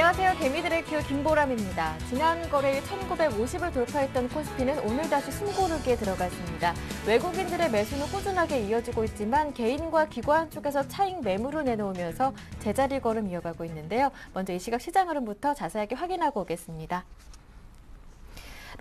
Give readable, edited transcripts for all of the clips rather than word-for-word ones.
안녕하세요. 개미들의 큐 김보람입니다. 지난 거래일 1950을 돌파했던 코스피는 오늘 다시 숨고르기에 들어갔습니다. 외국인들의 매수는 꾸준하게 이어지고 있지만 개인과 기관 쪽에서 차익 매물을 내놓으면서 제자리 걸음 이어가고 있는데요. 먼저 이 시각 시장 흐름부터 자세하게 확인하고 오겠습니다.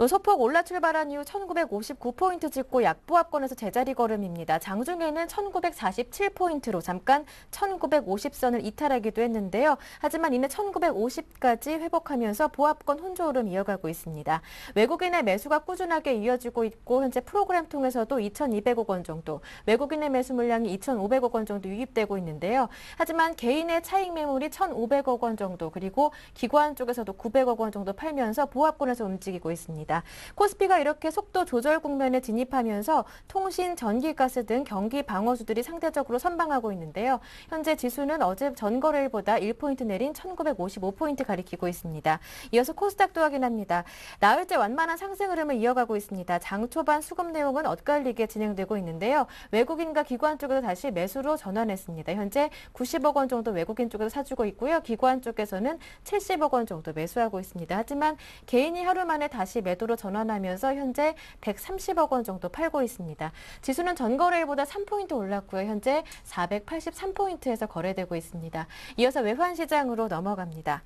소폭 올라 출발한 이후 1959포인트 찍고 약보합권에서 제자리 걸음입니다. 장중에는 1947포인트로 잠깐 1950선을 이탈하기도 했는데요. 하지만 이내 1950까지 회복하면서 보합권 혼조 흐름 이어가고 있습니다. 외국인의 매수가 꾸준하게 이어지고 있고 현재 프로그램 통해서도 2,200억 원 정도, 외국인의 매수 물량이 2,500억 원 정도 유입되고 있는데요. 하지만 개인의 차익 매물이 1,500억 원 정도, 그리고 기관 쪽에서도 900억 원 정도 팔면서 보합권에서 움직이고 있습니다. 코스피가 이렇게 속도 조절 국면에 진입하면서 통신, 전기, 가스 등 경기 방어주들이 상대적으로 선방하고 있는데요. 현재 지수는 어제 전거래일보다 1포인트 내린 1955포인트 가리키고 있습니다. 이어서 코스닥도 확인합니다. 나흘째 완만한 상승 흐름을 이어가고 있습니다. 장 초반 수급 내용은 엇갈리게 진행되고 있는데요. 외국인과 기관 쪽에서 다시 매수로 전환했습니다. 현재 90억 원 정도 외국인 쪽에서 사주고 있고요. 기관 쪽에서는 70억 원 정도 매수하고 있습니다. 하지만 개인이 하루 만에 다시 매도로 전환하면서 현재 130억 원 정도 팔고 있습니다. 지수는 전거래일보다 3포인트 올랐고요. 현재 483포인트에서 거래되고 있습니다. 이어서 외환시장으로 넘어갑니다.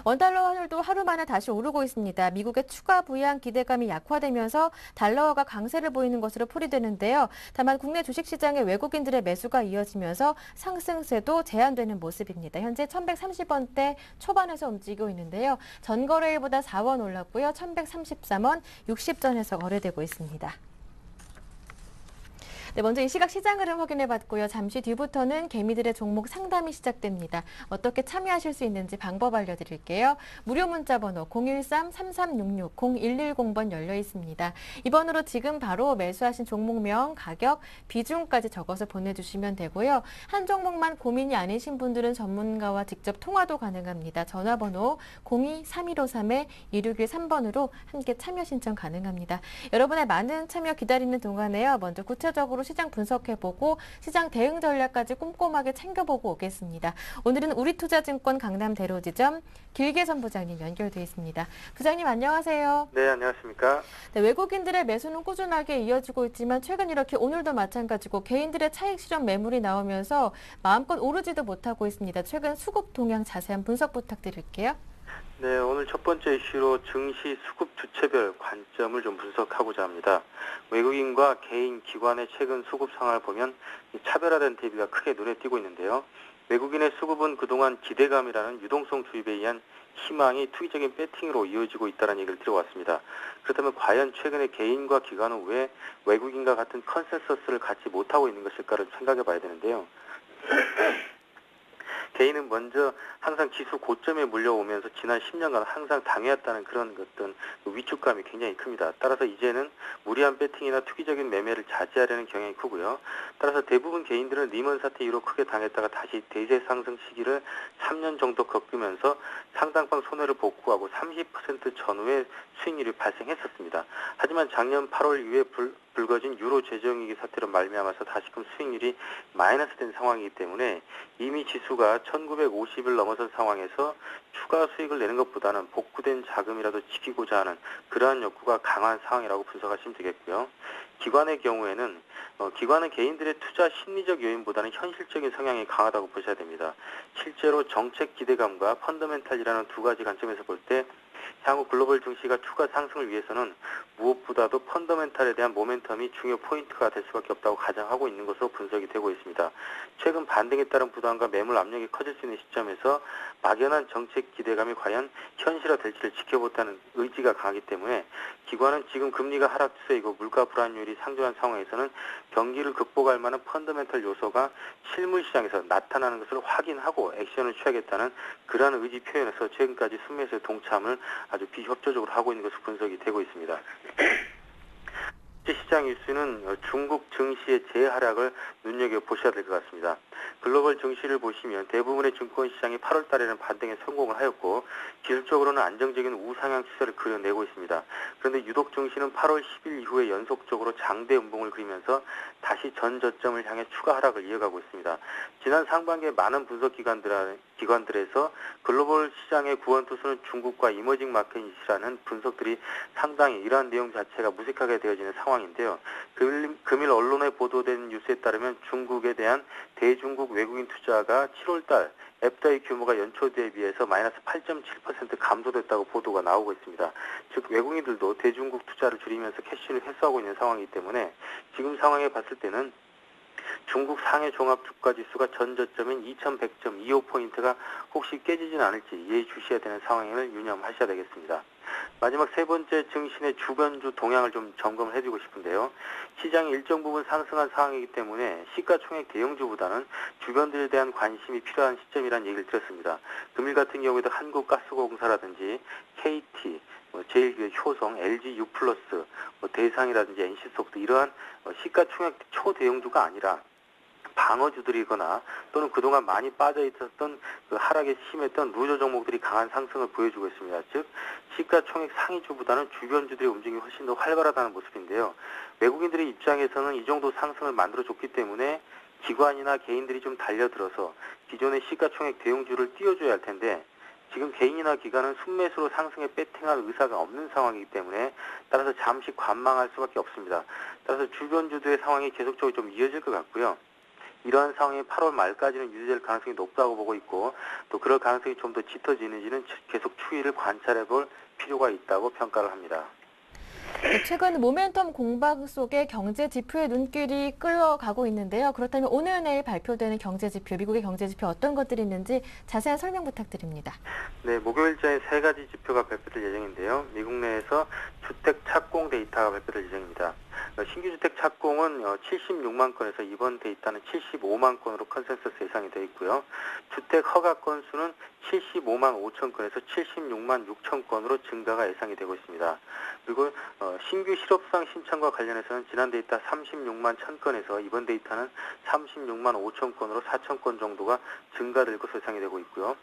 원달러 환율도 하루 만에 다시 오르고 있습니다. 미국의 추가 부양 기대감이 약화되면서 달러화가 강세를 보이는 것으로 풀이되는데요. 다만 국내 주식시장의 외국인들의 매수가 이어지면서 상승세도 제한되는 모습입니다. 현재 1130원대 초반에서 움직이고 있는데요. 전거래일보다 4원 올랐고요. 1133원 60전에서 거래되고 있습니다. 네, 먼저 이 시각 시장 흐름 확인해봤고요. 잠시 뒤부터는 개미들의 종목 상담이 시작됩니다. 어떻게 참여하실 수 있는지 방법 알려드릴게요. 무료 문자 번호 013-3366-0110번 열려 있습니다. 이 번호로 지금 바로 매수하신 종목명, 가격, 비중까지 적어서 보내주시면 되고요. 한 종목만 고민이 아니신 분들은 전문가와 직접 통화도 가능합니다. 전화번호 02-3153-2613번으로 함께 참여 신청 가능합니다. 여러분의 많은 참여 기다리는 동안에요. 먼저 구체적으로 시장 분석해보고 시장 대응 전략까지 꼼꼼하게 챙겨보고 오겠습니다. 오늘은 우리투자증권 강남 대로지점 길계선 부장님 연결돼 있습니다. 부장님 안녕하세요. 네, 안녕하십니까. 네, 외국인들의 매수는 꾸준하게 이어지고 있지만 최근 이렇게 오늘도 마찬가지고 개인들의 차익 실현 매물이 나오면서 마음껏 오르지도 못하고 있습니다. 최근 수급 동향 자세한 분석 부탁드릴게요. 네, 오늘 첫 번째 이슈로 증시 수급 주체별 관점을 좀 분석하고자 합니다. 외국인과 개인, 기관의 최근 수급 상황을 보면 차별화된 대비가 크게 눈에 띄고 있는데요. 외국인의 수급은 그동안 기대감이라는 유동성 주입에 의한 희망이 투기적인 배팅으로 이어지고 있다는 얘기를 들어왔습니다. 그렇다면 과연 최근에 개인과 기관은 왜 외국인과 같은 컨센서스를 갖지 못하고 있는 것일까를 생각해 봐야 되는데요. 개인은 먼저 항상 지수 고점에 물려오면서 지난 10년간 항상 당해왔다는 그런 어떤 위축감이 굉장히 큽니다. 따라서 이제는 무리한 배팅이나 투기적인 매매를 자제하려는 경향이 크고요. 따라서 대부분 개인들은 리먼 사태 이후로 크게 당했다가 다시 대세 상승 시기를 3년 정도 겪으면서 상당방 손해를 복구하고 30% 전후의 수익률이 발생했었습니다. 하지만 작년 8월 이후에 불거진 유로 재정위기 사태로 말미암아서 다시금 수익률이 마이너스 된 상황이기 때문에 이미 지수가 1950을 넘어선 상황에서 추가 수익을 내는 것보다는 복구된 자금이라도 지키고자 하는 그러한 욕구가 강한 상황이라고 분석하시면 되겠고요. 기관의 경우에는 기관은 개인들의 투자 심리적 요인보다는 현실적인 성향이 강하다고 보셔야 됩니다. 실제로 정책 기대감과 펀더멘탈이라는 두 가지 관점에서 볼 때 향후 글로벌 증시가 추가 상승을 위해서는 무엇보다도 펀더멘탈에 대한 모멘텀이 중요 포인트가 될 수밖에 없다고 가정하고 있는 것으로 분석이 되고 있습니다. 최근 반등에 따른 부담과 매물 압력이 커질 수 있는 시점에서 막연한 정책 기대감이 과연 현실화될지를 지켜보자는 의지가 강하기 때문에 기관은 지금 금리가 하락 추세이고 물가 불안율이 상존한 상황에서는 경기를 극복할 만한 펀더멘탈 요소가 실물 시장에서 나타나는 것을 확인하고 액션을 취하겠다는 그러한 의지 표현에서 최근까지 순매수의 동참을 아주 비협조적으로 하고 있는 것으로 분석이 되고 있습니다. 시장 이슈는 중국 증시의 재하락을 눈여겨보셔야 될 것 같습니다. 글로벌 증시를 보시면 대부분의 증권시장이 8월 달에는 반등에 성공을 하였고 기술적으로는 안정적인 우상향 추세를 그려내고 있습니다. 그런데 유독 증시는 8월 10일 이후에 연속적으로 장대 음봉을 그리면서 다시 전 저점을 향해 추가 하락을 이어가고 있습니다. 지난 상반기에 많은 분석 기관들에서 글로벌 시장의 구원투수는 중국과 이머징 마켓이라는 분석들이 상당히 이러한 내용 자체가 무색하게 되어지는 상황인데요. 금일 언론에 보도된 뉴스에 따르면 중국에 대한 대중국 외국인 투자가 7월달 FDI 규모가 연초 대비해서 마이너스 8.7% 감소됐다고 보도가 나오고 있습니다. 즉 외국인들도 대중국 투자를 줄이면서 캐시를 회수하고 있는 상황이기 때문에 지금 상황에 봤을 때는 중국 상해 종합 주가 지수가 전 저점인 2100.25포인트가 혹시 깨지진 않을지 예의주시해야 되는 상황을 유념하셔야 되겠습니다. 마지막 세 번째 증시의 주변주 동향을 좀 점검을 해주고 싶은데요. 시장이 일정 부분 상승한 상황이기 때문에 시가총액 대형주보다는 주변들에 대한 관심이 필요한 시점이라는 얘기를 드렸습니다. 금일 같은 경우에도 한국가스공사라든지 KT, 제일기업 효성, LG U+, 대상이라든지 NC소프트 이러한 시가총액 초대형주가 아니라 방어주들이거나 또는 그동안 많이 빠져 있었던 그 하락에 심했던 루저 종목들이 강한 상승을 보여주고 있습니다. 즉 시가총액 상위주보다는 주변주들의 움직임이 훨씬 더 활발하다는 모습인데요. 외국인들의 입장에서는 이 정도 상승을 만들어줬기 때문에 기관이나 개인들이 좀 달려들어서 기존의 시가총액 대형주를 띄워줘야 할 텐데 지금 개인이나 기관은 순매수로 상승에 배팅할 의사가 없는 상황이기 때문에 따라서 잠시 관망할 수밖에 없습니다. 따라서 주변주들의 상황이 계속적으로 좀 이어질 것 같고요. 이러한 상황이 8월 말까지는 유지될 가능성이 높다고 보고 있고 또 그럴 가능성이 좀 더 짙어지는지는 계속 추이를 관찰해 볼 필요가 있다고 평가를 합니다. 최근 모멘텀 공방 속에 경제 지표의 눈길이 끌어가고 있는데요. 그렇다면 오늘 내일 발표되는 경제 지표, 미국의 경제 지표 어떤 것들이 있는지 자세한 설명 부탁드립니다. 네, 목요일자에 세 가지 지표가 발표될 예정인데요. 미국 내에서 주택 착공 데이터가 발표될 예정입니다. 신규 주택 착공은 76만 건에서 이번 데이터는 75만 건으로 컨센서스 예상이 되어 있고요. 주택 허가 건수는 75만 5천 건에서 76만 6천 건으로 증가가 예상이 되고 있습니다. 그리고 신규 실업수당 신청과 관련해서는 지난 데이터 36만 1천 건에서 이번 데이터는 36만 5천 건으로 4천 건 정도가 증가될 것으로 예상이 되고 있고요.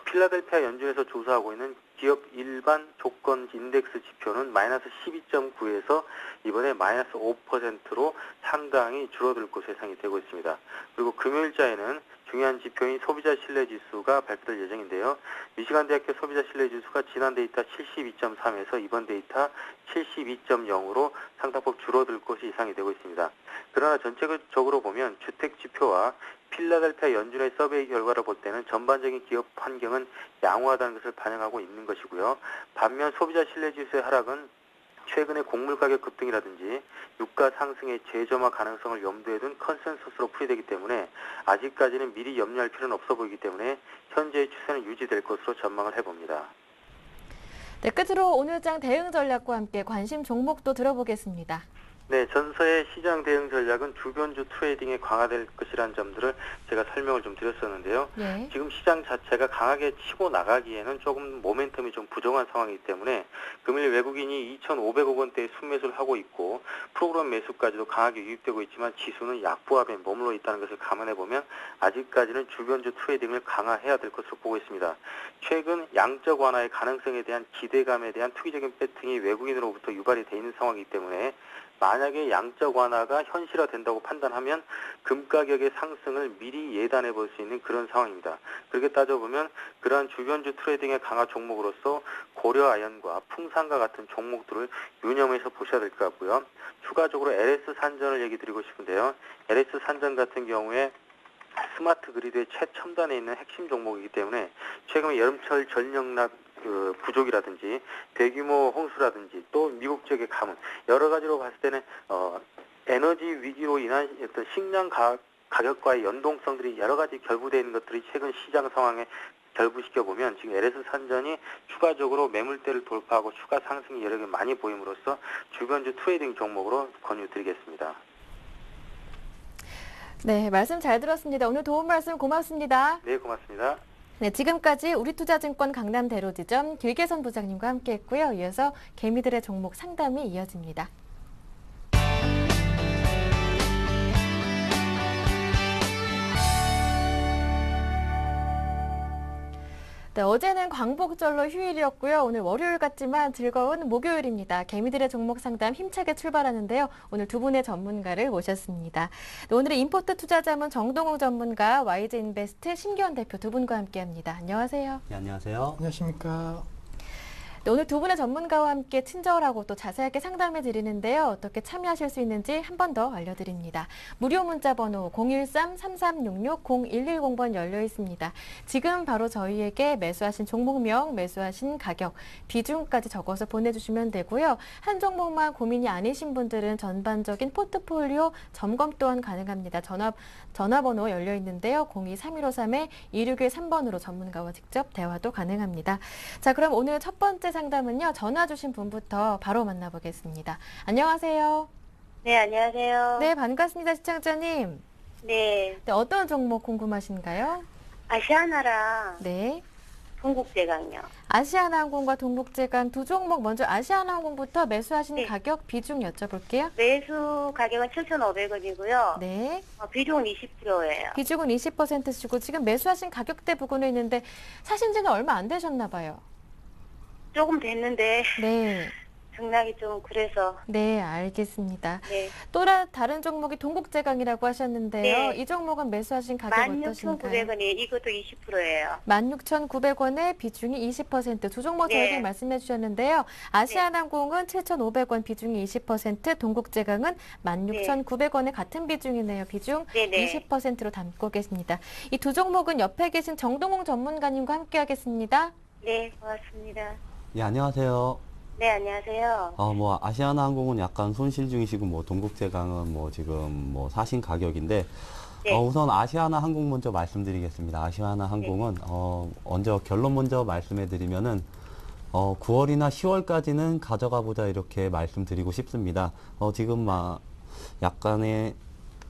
필라델피아 연준에서 조사하고 있는 기업 일반 조건 인덱스 지표는 마이너스 12.9에서 이번에 마이너스 5%로 상당히 줄어들 것으로 예상이 되고 있습니다. 그리고 금요일자에는 중요한 지표인 소비자 신뢰 지수가 발표될 예정인데요. 미시간 대학교 소비자 신뢰 지수가 지난 데이터 72.3에서 이번 데이터 72.0으로 상당폭 줄어들 것이 예상이 되고 있습니다. 그러나 전체적으로 보면 주택 지표와 필라델피아 연준의 서베이 결과를 볼 때는 전반적인 기업 환경은 양호하다는 것을 반영하고 있는 것이고요. 반면 소비자 신뢰 지수의 하락은 최근의 곡물 가격 급등이라든지 유가 상승의 재점화 가능성을 염두에 둔 컨센서스로 풀이되기 때문에 아직까지는 미리 염려할 필요는 없어 보이기 때문에 현재의 추세는 유지될 것으로 전망을 해봅니다. 네, 끝으로 오늘장 대응 전략과 함께 관심 종목도 들어보겠습니다. 네, 전서의 시장 대응 전략은 주변주 트레이딩에 강화될 것이라는 점들을 제가 설명을 좀 드렸었는데요. 네. 지금 시장 자체가 강하게 치고 나가기에는 조금 모멘텀이 좀 부족한 상황이기 때문에 금일 외국인이 2,500억 원대의 순매수를 하고 있고 프로그램 매수까지도 강하게 유입되고 있지만 지수는 약보합에 머물러 있다는 것을 감안해 보면 아직까지는 주변주 트레이딩을 강화해야 될 것으로 보고 있습니다. 최근 양적 완화의 가능성에 대한 기대감에 대한 투기적인 배팅이 외국인으로부터 유발이 돼 있는 상황이기 때문에 만약에 양적 완화가 현실화된다고 판단하면 금 가격의 상승을 미리 예단해 볼 수 있는 그런 상황입니다. 그렇게 따져보면 그러한 주변주 트레이딩의 강화 종목으로서 고려아연과 풍산과 같은 종목들을 유념해서 보셔야 될 것 같고요. 추가적으로 LS 산전을 얘기 드리고 싶은데요. LS 산전 같은 경우에 스마트 그리드의 최첨단에 있는 핵심 종목이기 때문에 최근 여름철 전력납 부족이라든지 대규모 홍수라든지 또 미국 지역의 가뭄 여러 가지로 봤을 때는 에너지 위기로 인한 어떤 식량 가격과의 연동성들이 여러 가지 결부되어 있는 것들이 최근 시장 상황에 결부시켜보면 지금 LS 산전이 추가적으로 매물대를 돌파하고 추가 상승이 여러 개 많이 보임으로써 주변주 트레이딩 종목으로 권유드리겠습니다. 네, 말씀 잘 들었습니다. 오늘 도움 말씀 고맙습니다. 네, 고맙습니다. 네, 지금까지 우리투자증권 강남대로지점 길계선 부장님과 함께했고요. 이어서 개미들의 종목 상담이 이어집니다. 네, 어제는 광복절로 휴일이었고요. 오늘 월요일 같지만 즐거운 목요일입니다. 개미들의 종목 상담 힘차게 출발하는데요. 오늘 두 분의 전문가를 모셨습니다. 네, 오늘의 인포트 투자자문 정동욱 전문가, YG인베스트 심기원 대표 두 분과 함께합니다. 안녕하세요. 네, 안녕하세요. 안녕하십니까. 네, 오늘 두 분의 전문가와 함께 친절하고 또 자세하게 상담해 드리는데요. 어떻게 참여하실 수 있는지 한 번 더 알려드립니다. 무료 문자 번호 013-3366-0110번 열려 있습니다. 지금 바로 저희에게 매수하신 종목명, 매수하신 가격, 비중까지 적어서 보내주시면 되고요. 한 종목만 고민이 아니신 분들은 전반적인 포트폴리오 점검 또한 가능합니다. 전화번호 열려 있는데요. 02-3153-2613번으로 전문가와 직접 대화도 가능합니다. 자, 그럼 오늘 첫 번째 상담은요. 전화 주신 분부터 바로 만나보겠습니다. 안녕하세요. 네, 안녕하세요. 네, 반갑습니다. 시청자님. 네, 네, 어떤 종목 궁금하신가요? 아시아나랑 네. 동국제강요. 아시아나항공과 동국제강 두 종목 먼저 아시아나항공부터 매수하신 네. 가격 비중 여쭤볼게요. 매수 가격은 7,500원이고요. 네. 비중은 20%예요. 비중은 20%시고 지금 매수하신 가격대 부근에 있는데 사신 지는 얼마 안 되셨나 봐요. 조금 됐는데 네. 등락이 좀 그래서 네, 알겠습니다. 네, 또 다른 종목이 동국제강이라고 하셨는데요. 네. 이 종목은 매수하신 가격 어떠신가요? 16,900원이 이것도 20%예요. 16,900원에 비중이 20%. 두 종목 네. 저에게 말씀해 주셨는데요. 아시아나항공은 7,500원 비중이 20%, 동국제강은 16,900원에 같은 비중이네요. 비중 네네. 20%로 담고 계십니다. 이 두 종목은 옆에 계신 정동홍 전문가님과 함께 하겠습니다. 네, 고맙습니다. 예, 안녕하세요. 네, 안녕하세요. 뭐 아시아나항공은 약간 손실 중이시고 뭐 동국제강은 뭐 지금 뭐 사신 가격인데 네. 우선 아시아나항공 먼저 말씀드리겠습니다. 아시아나항공은 먼저 결론 먼저 말씀해 드리면은 9월이나 10월까지는 가져가 보자 이렇게 말씀드리고 싶습니다. 지금 막 약간의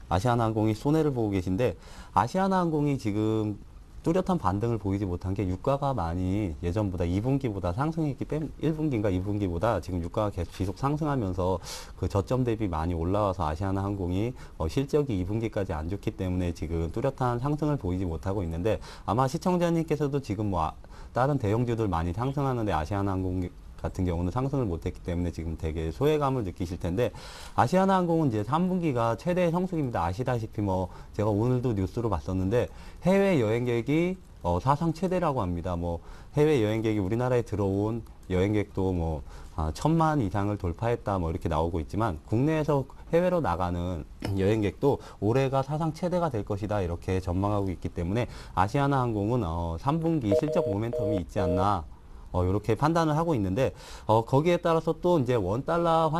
아시아나항공이 손해를 보고 계신데 아시아나항공이 지금 뚜렷한 반등을 보이지 못한 게 유가가 많이 예전보다 2분기보다 상승했기 때문에 1분기인가 2분기보다 지금 유가가 계속 지속 상승하면서 그 저점 대비 많이 올라와서 아시아나항공이 실적이 2분기까지 안 좋기 때문에 지금 뚜렷한 상승을 보이지 못하고 있는데 아마 시청자님께서도 지금 뭐 다른 대형주들 많이 상승하는데 아시아나항공 같은 경우는 상승을 못했기 때문에 지금 되게 소외감을 느끼실 텐데 아시아나항공은 이제 3분기가 최대 성수기입니다. 아시다시피 뭐 제가 오늘도 뉴스로 봤었는데 해외 여행객이 사상 최대라고 합니다. 뭐 해외 여행객이 우리나라에 들어온 여행객도 뭐 1,000만 이상을 돌파했다 뭐 이렇게 나오고 있지만 국내에서 해외로 나가는 여행객도 올해가 사상 최대가 될 것이다 이렇게 전망하고 있기 때문에 아시아나항공은 3분기 실적 모멘텀이 있지 않나 이렇게 판단을 하고 있는데, 거기에 따라서 또 이제 원달러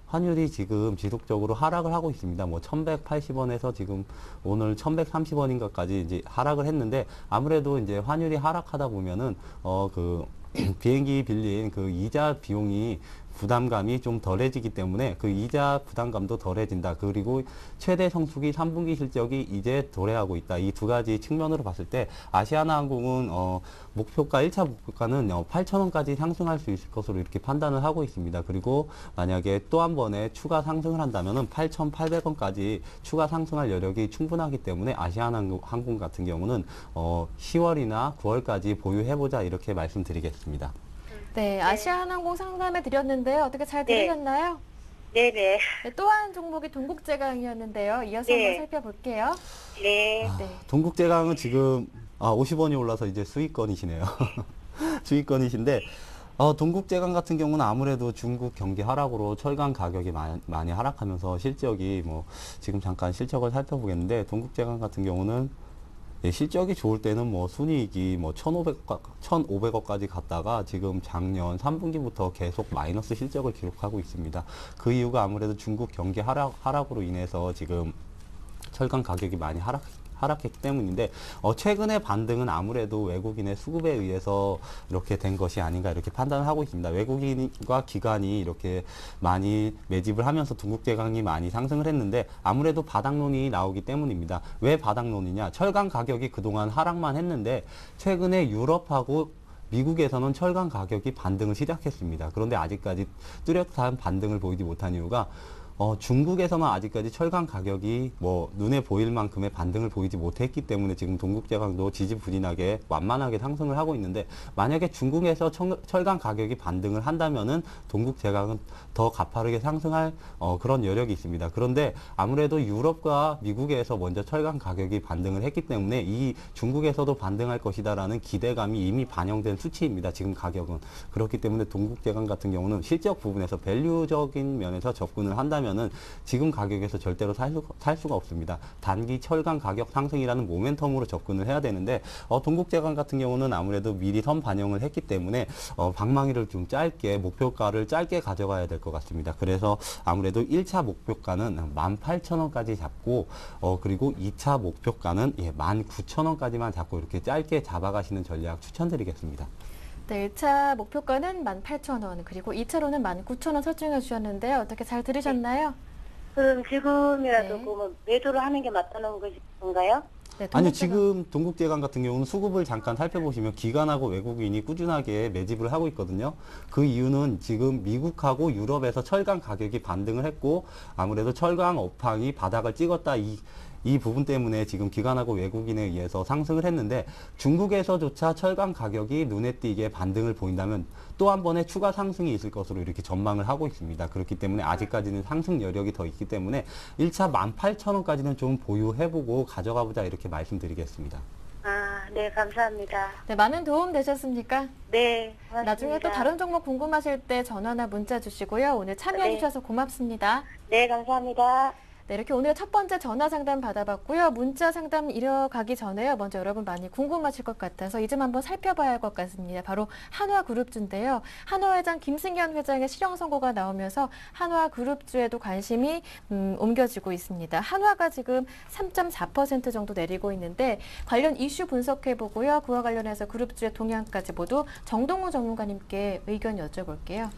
환율이 지금 지속적으로 하락을 하고 있습니다. 뭐 1180원에서 지금 오늘 1130원인가까지 이제 하락을 했는데, 아무래도 이제 환율이 하락하다 보면은, 비행기 빌린 그 이자 비용이 부담감이 좀 덜해지기 때문에 그 이자 부담감도 덜해진다. 그리고 최대 성수기 3분기 실적이 이제 도래하고 있다. 이 두 가지 측면으로 봤을 때 아시아나항공은 목표가 1차 목표가는 8,000원까지 상승할 수 있을 것으로 이렇게 판단을 하고 있습니다. 그리고 만약에 또 한 번에 추가 상승을 한다면은 8,800원까지 추가 상승할 여력이 충분하기 때문에 아시아나항공 같은 경우는 10월이나 9월까지 보유해보자 이렇게 말씀드리겠습니다. 네, 아시아나항공 상담해 드렸는데요. 어떻게 잘 들으셨나요? 네네. 네, 또 한 종목이 동국제강이었는데요. 이어서 네. 한번 살펴볼게요. 네. 네. 동국제강은 지금 50원이 올라서 이제 수익권이시네요. 수익권이신데 동국제강 같은 경우는 아무래도 중국 경기 하락으로 철강 가격이 많이 하락하면서 실적이 뭐 지금 잠깐 실적을 살펴보겠는데 동국제강 같은 경우는 실적이 좋을 때는 뭐 순이익이 뭐 1,500억까지 갔다가 지금 작년 3분기부터 계속 마이너스 실적을 기록하고 있습니다. 그 이유가 아무래도 중국 경기 하락으로 인해서 지금 철강 가격이 많이 하락했기 때문인데 최근의 반등은 아무래도 외국인의 수급에 의해서 이렇게 된 것이 아닌가 이렇게 판단을 하고 있습니다. 외국인과 기관이 이렇게 많이 매집을 하면서 동국제강이 많이 상승을 했는데 아무래도 바닥론이 나오기 때문입니다. 왜 바닥론이냐? 철강 가격이 그동안 하락만 했는데 최근에 유럽하고 미국에서는 철강 가격이 반등을 시작했습니다. 그런데 아직까지 뚜렷한 반등을 보이지 못한 이유가 중국에서만 아직까지 철강 가격이 뭐 눈에 보일 만큼의 반등을 보이지 못했기 때문에 지금 동국제강도 지지부진하게 완만하게 상승을 하고 있는데, 만약에 중국에서 철강 가격이 반등을 한다면은 동국제강은 더 가파르게 상승할 그런 여력이 있습니다. 그런데 아무래도 유럽과 미국에서 먼저 철강 가격이 반등을 했기 때문에 이 중국에서도 반등할 것이다라는 기대감이 이미 반영된 수치입니다. 지금 가격은. 그렇기 때문에 동국제강 같은 경우는 실적 부분에서 밸류적인 면에서 접근을 한다면은 지금 가격에서 절대로 살 수가 없습니다. 단기 철강 가격 상승이라는 모멘텀으로 접근을 해야 되는데, 동국제강 같은 경우는 아무래도 미리 선 반영을 했기 때문에 방망이를 좀 짧게, 목표가를 짧게 가져가야 될 것 같습니다. 그래서 아무래도 1차 목표가는 18,000원까지 잡고, 그리고 2차 목표가는 19,000원까지만 잡고 이렇게 짧게 잡아가시는 전략 추천드리겠습니다. 네, 1차 목표가는 18,000원, 그리고 2차로는 19,000원 설정해 주셨는데요. 어떻게 잘 들으셨나요? 그럼 지금이라도 네. 그 매도를 하는 게 맞다는 건가요? 네, 아니요, 동국제강. 지금 동국제강 같은 경우는 수급을 잠깐 살펴보시면 기관하고 외국인이 꾸준하게 매집을 하고 있거든요. 그 이유는 지금 미국하고 유럽에서 철강 가격이 반등을 했고, 아무래도 철강 업황이 바닥을 찍었다, 이 부분 때문에 지금 기관하고 외국인에 의해서 상승을 했는데, 중국에서조차 철강 가격이 눈에 띄게 반등을 보인다면 또 한 번의 추가 상승이 있을 것으로 이렇게 전망을 하고 있습니다. 그렇기 때문에 아직까지는 상승 여력이 더 있기 때문에 1차 18,000원까지는 좀 보유해보고 가져가보자, 이렇게 말씀드리겠습니다. 아, 네, 감사합니다. 네, 많은 도움 되셨습니까? 네, 고맙습니다. 나중에 또 다른 종목 궁금하실 때 전화나 문자 주시고요. 오늘 참여해 네. 주셔서 고맙습니다. 네, 감사합니다. 네, 이렇게 오늘 첫 번째 전화 상담 받아봤고요. 문자 상담 이어가기 전에요. 먼저 여러분 많이 궁금하실 것 같아서 이 점 한번 살펴봐야 할 것 같습니다. 바로 한화그룹주인데요. 한화회장 김승현 회장의 실형 선고가 나오면서 한화그룹주에도 관심이 옮겨지고 있습니다. 한화가 지금 3.4% 정도 내리고 있는데 관련 이슈 분석해보고요. 그와 관련해서 그룹주의 동향까지 모두 정동우 전문가님께 의견 여쭤볼게요.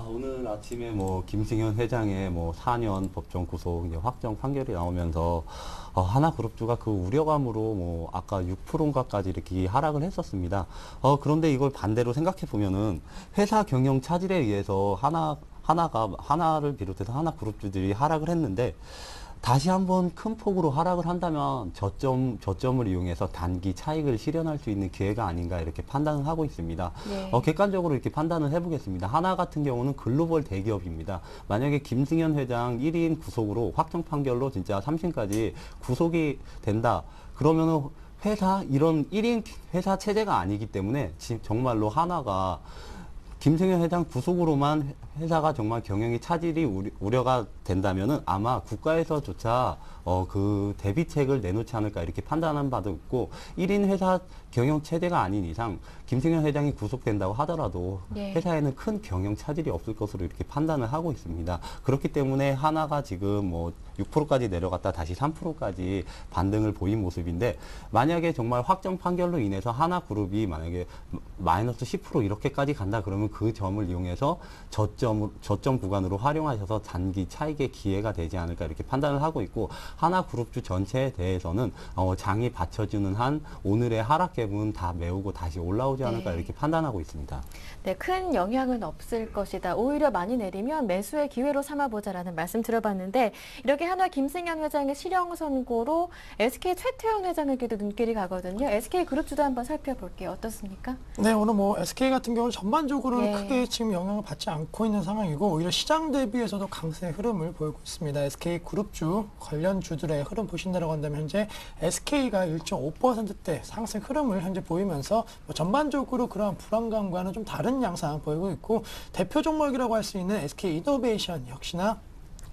오늘 아침에 김승현 회장의 4년 법정 구속 이제 확정 판결이 나오면서 하나그룹주가 그 우려감으로 아까 6%인가까지 이렇게 하락을 했었습니다. 그런데 이걸 반대로 생각해 보면은 회사 경영 차질에 의해서 하나를 비롯해서 하나그룹주들이 하락을 했는데, 다시 한번 큰 폭으로 하락을 한다면 저점을 이용해서 단기 차익을 실현할 수 있는 기회가 아닌가, 이렇게 판단을 하고 있습니다. 네. 객관적으로 이렇게 판단을 해보겠습니다. 하나 같은 경우는 글로벌 대기업입니다. 만약에 김승현 회장 1인 구속으로 확정 판결로 진짜 3심까지 구속이 된다, 그러면은 이런 1인 회사 체제가 아니기 때문에 정말로 하나가 김승현 회장 구속으로만 회사가 정말 경영이 차질이 우려가 된다면은 아마 국가에서조차 그 대비책을 내놓지 않을까, 이렇게 판단한 바도 있고, 1인 회사 경영 체제가 아닌 이상 김승현 회장이 구속된다고 하더라도 네. 회사에는 큰 경영 차질이 없을 것으로 이렇게 판단을 하고 있습니다. 그렇기 때문에 하나가 지금 6%까지 내려갔다 다시 3%까지 반등을 보인 모습인데, 만약에 정말 확정 판결로 인해서 하나그룹이 만약에 마이너스 10% 이렇게까지 간다 그러면 그 점을 이용해서 저점 구간으로 활용하셔서 단기 차익의 기회가 되지 않을까, 이렇게 판단을 하고 있고, 하나그룹주 전체에 대해서는 장이 받쳐주는 한 오늘의 하락 갭은 다 메우고 다시 올라오지 않을까, 네. 이렇게 판단하고 있습니다. 네, 큰 영향은 없을 것이다. 오히려 많이 내리면 매수의 기회로 삼아보자라는 말씀 들어봤는데, 이렇게 한화 김승현 회장의 실형 선고로 SK 최태원 회장에게도 눈길이 가거든요. SK그룹주도 한번 살펴볼게요. 어떻습니까? 네, 오늘 SK 같은 경우는 전반적으로는 네. 크게 지금 영향을 받지 않고 있는 상황이고, 오히려 시장 대비해서도 강세 흐름을 보이고 있습니다. SK그룹주 관련주들의 흐름 보신다고 한다면 현재 SK가 1.5%대 상승 흐름을 현재 보이면서 전반적으로 그러한 불안감과는 좀 다른 양상 보이고 있고, 대표 종목이라고 할 수 있는 SK이노베이션 역시나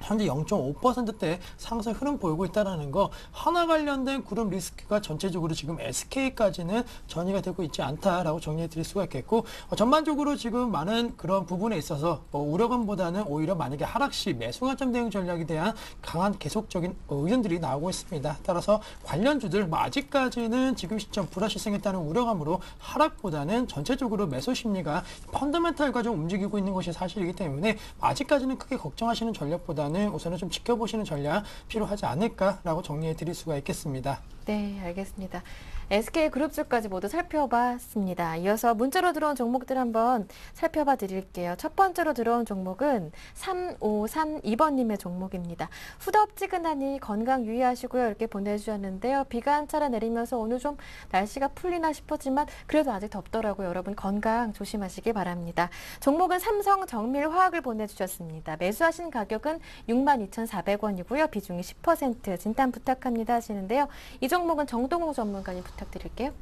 현재 0.5%대 상승 흐름 보이고 있다는 거, 하나 관련된 그룹 리스크가 전체적으로 지금 SK까지는 전이가 되고 있지 않다라고 정리해 드릴 수가 있겠고, 전반적으로 지금 많은 그런 부분에 있어서 우려감보다는 오히려 만약에 하락 시 매수 관점 대응 전략에 대한 강한 계속적인 의견들이 나오고 있습니다. 따라서 관련주들 아직까지는 지금 시점 불확실성했다는 우려감으로 하락보다는 전체적으로 매수 심리가 펀더멘탈과 좀 움직이고 있는 것이 사실이기 때문에 아직까지는 크게 걱정하시는 전략보다는 우선은 좀 지켜보시는 전략 필요하지 않을까라고 정리해 드릴 수가 있겠습니다. 네, 알겠습니다. SK그룹주까지 모두 살펴봤습니다. 이어서 문자로 들어온 종목들 한번 살펴봐 드릴게요. 첫 번째로 들어온 종목은 3532번님의 종목입니다. 후덥지근하니 건강 유의하시고요. 이렇게 보내주셨는데요. 비가 한 차례 내리면서 오늘 좀 날씨가 풀리나 싶었지만 그래도 아직 덥더라고요. 여러분 건강 조심하시기 바랍니다. 종목은 삼성정밀화학을 보내주셨습니다. 매수하신 가격은 62,400원이고요. 비중이 10% 진단 부탁합니다 하시는데요. 이 종목은 정동호 전문가님 부탁드릴게요.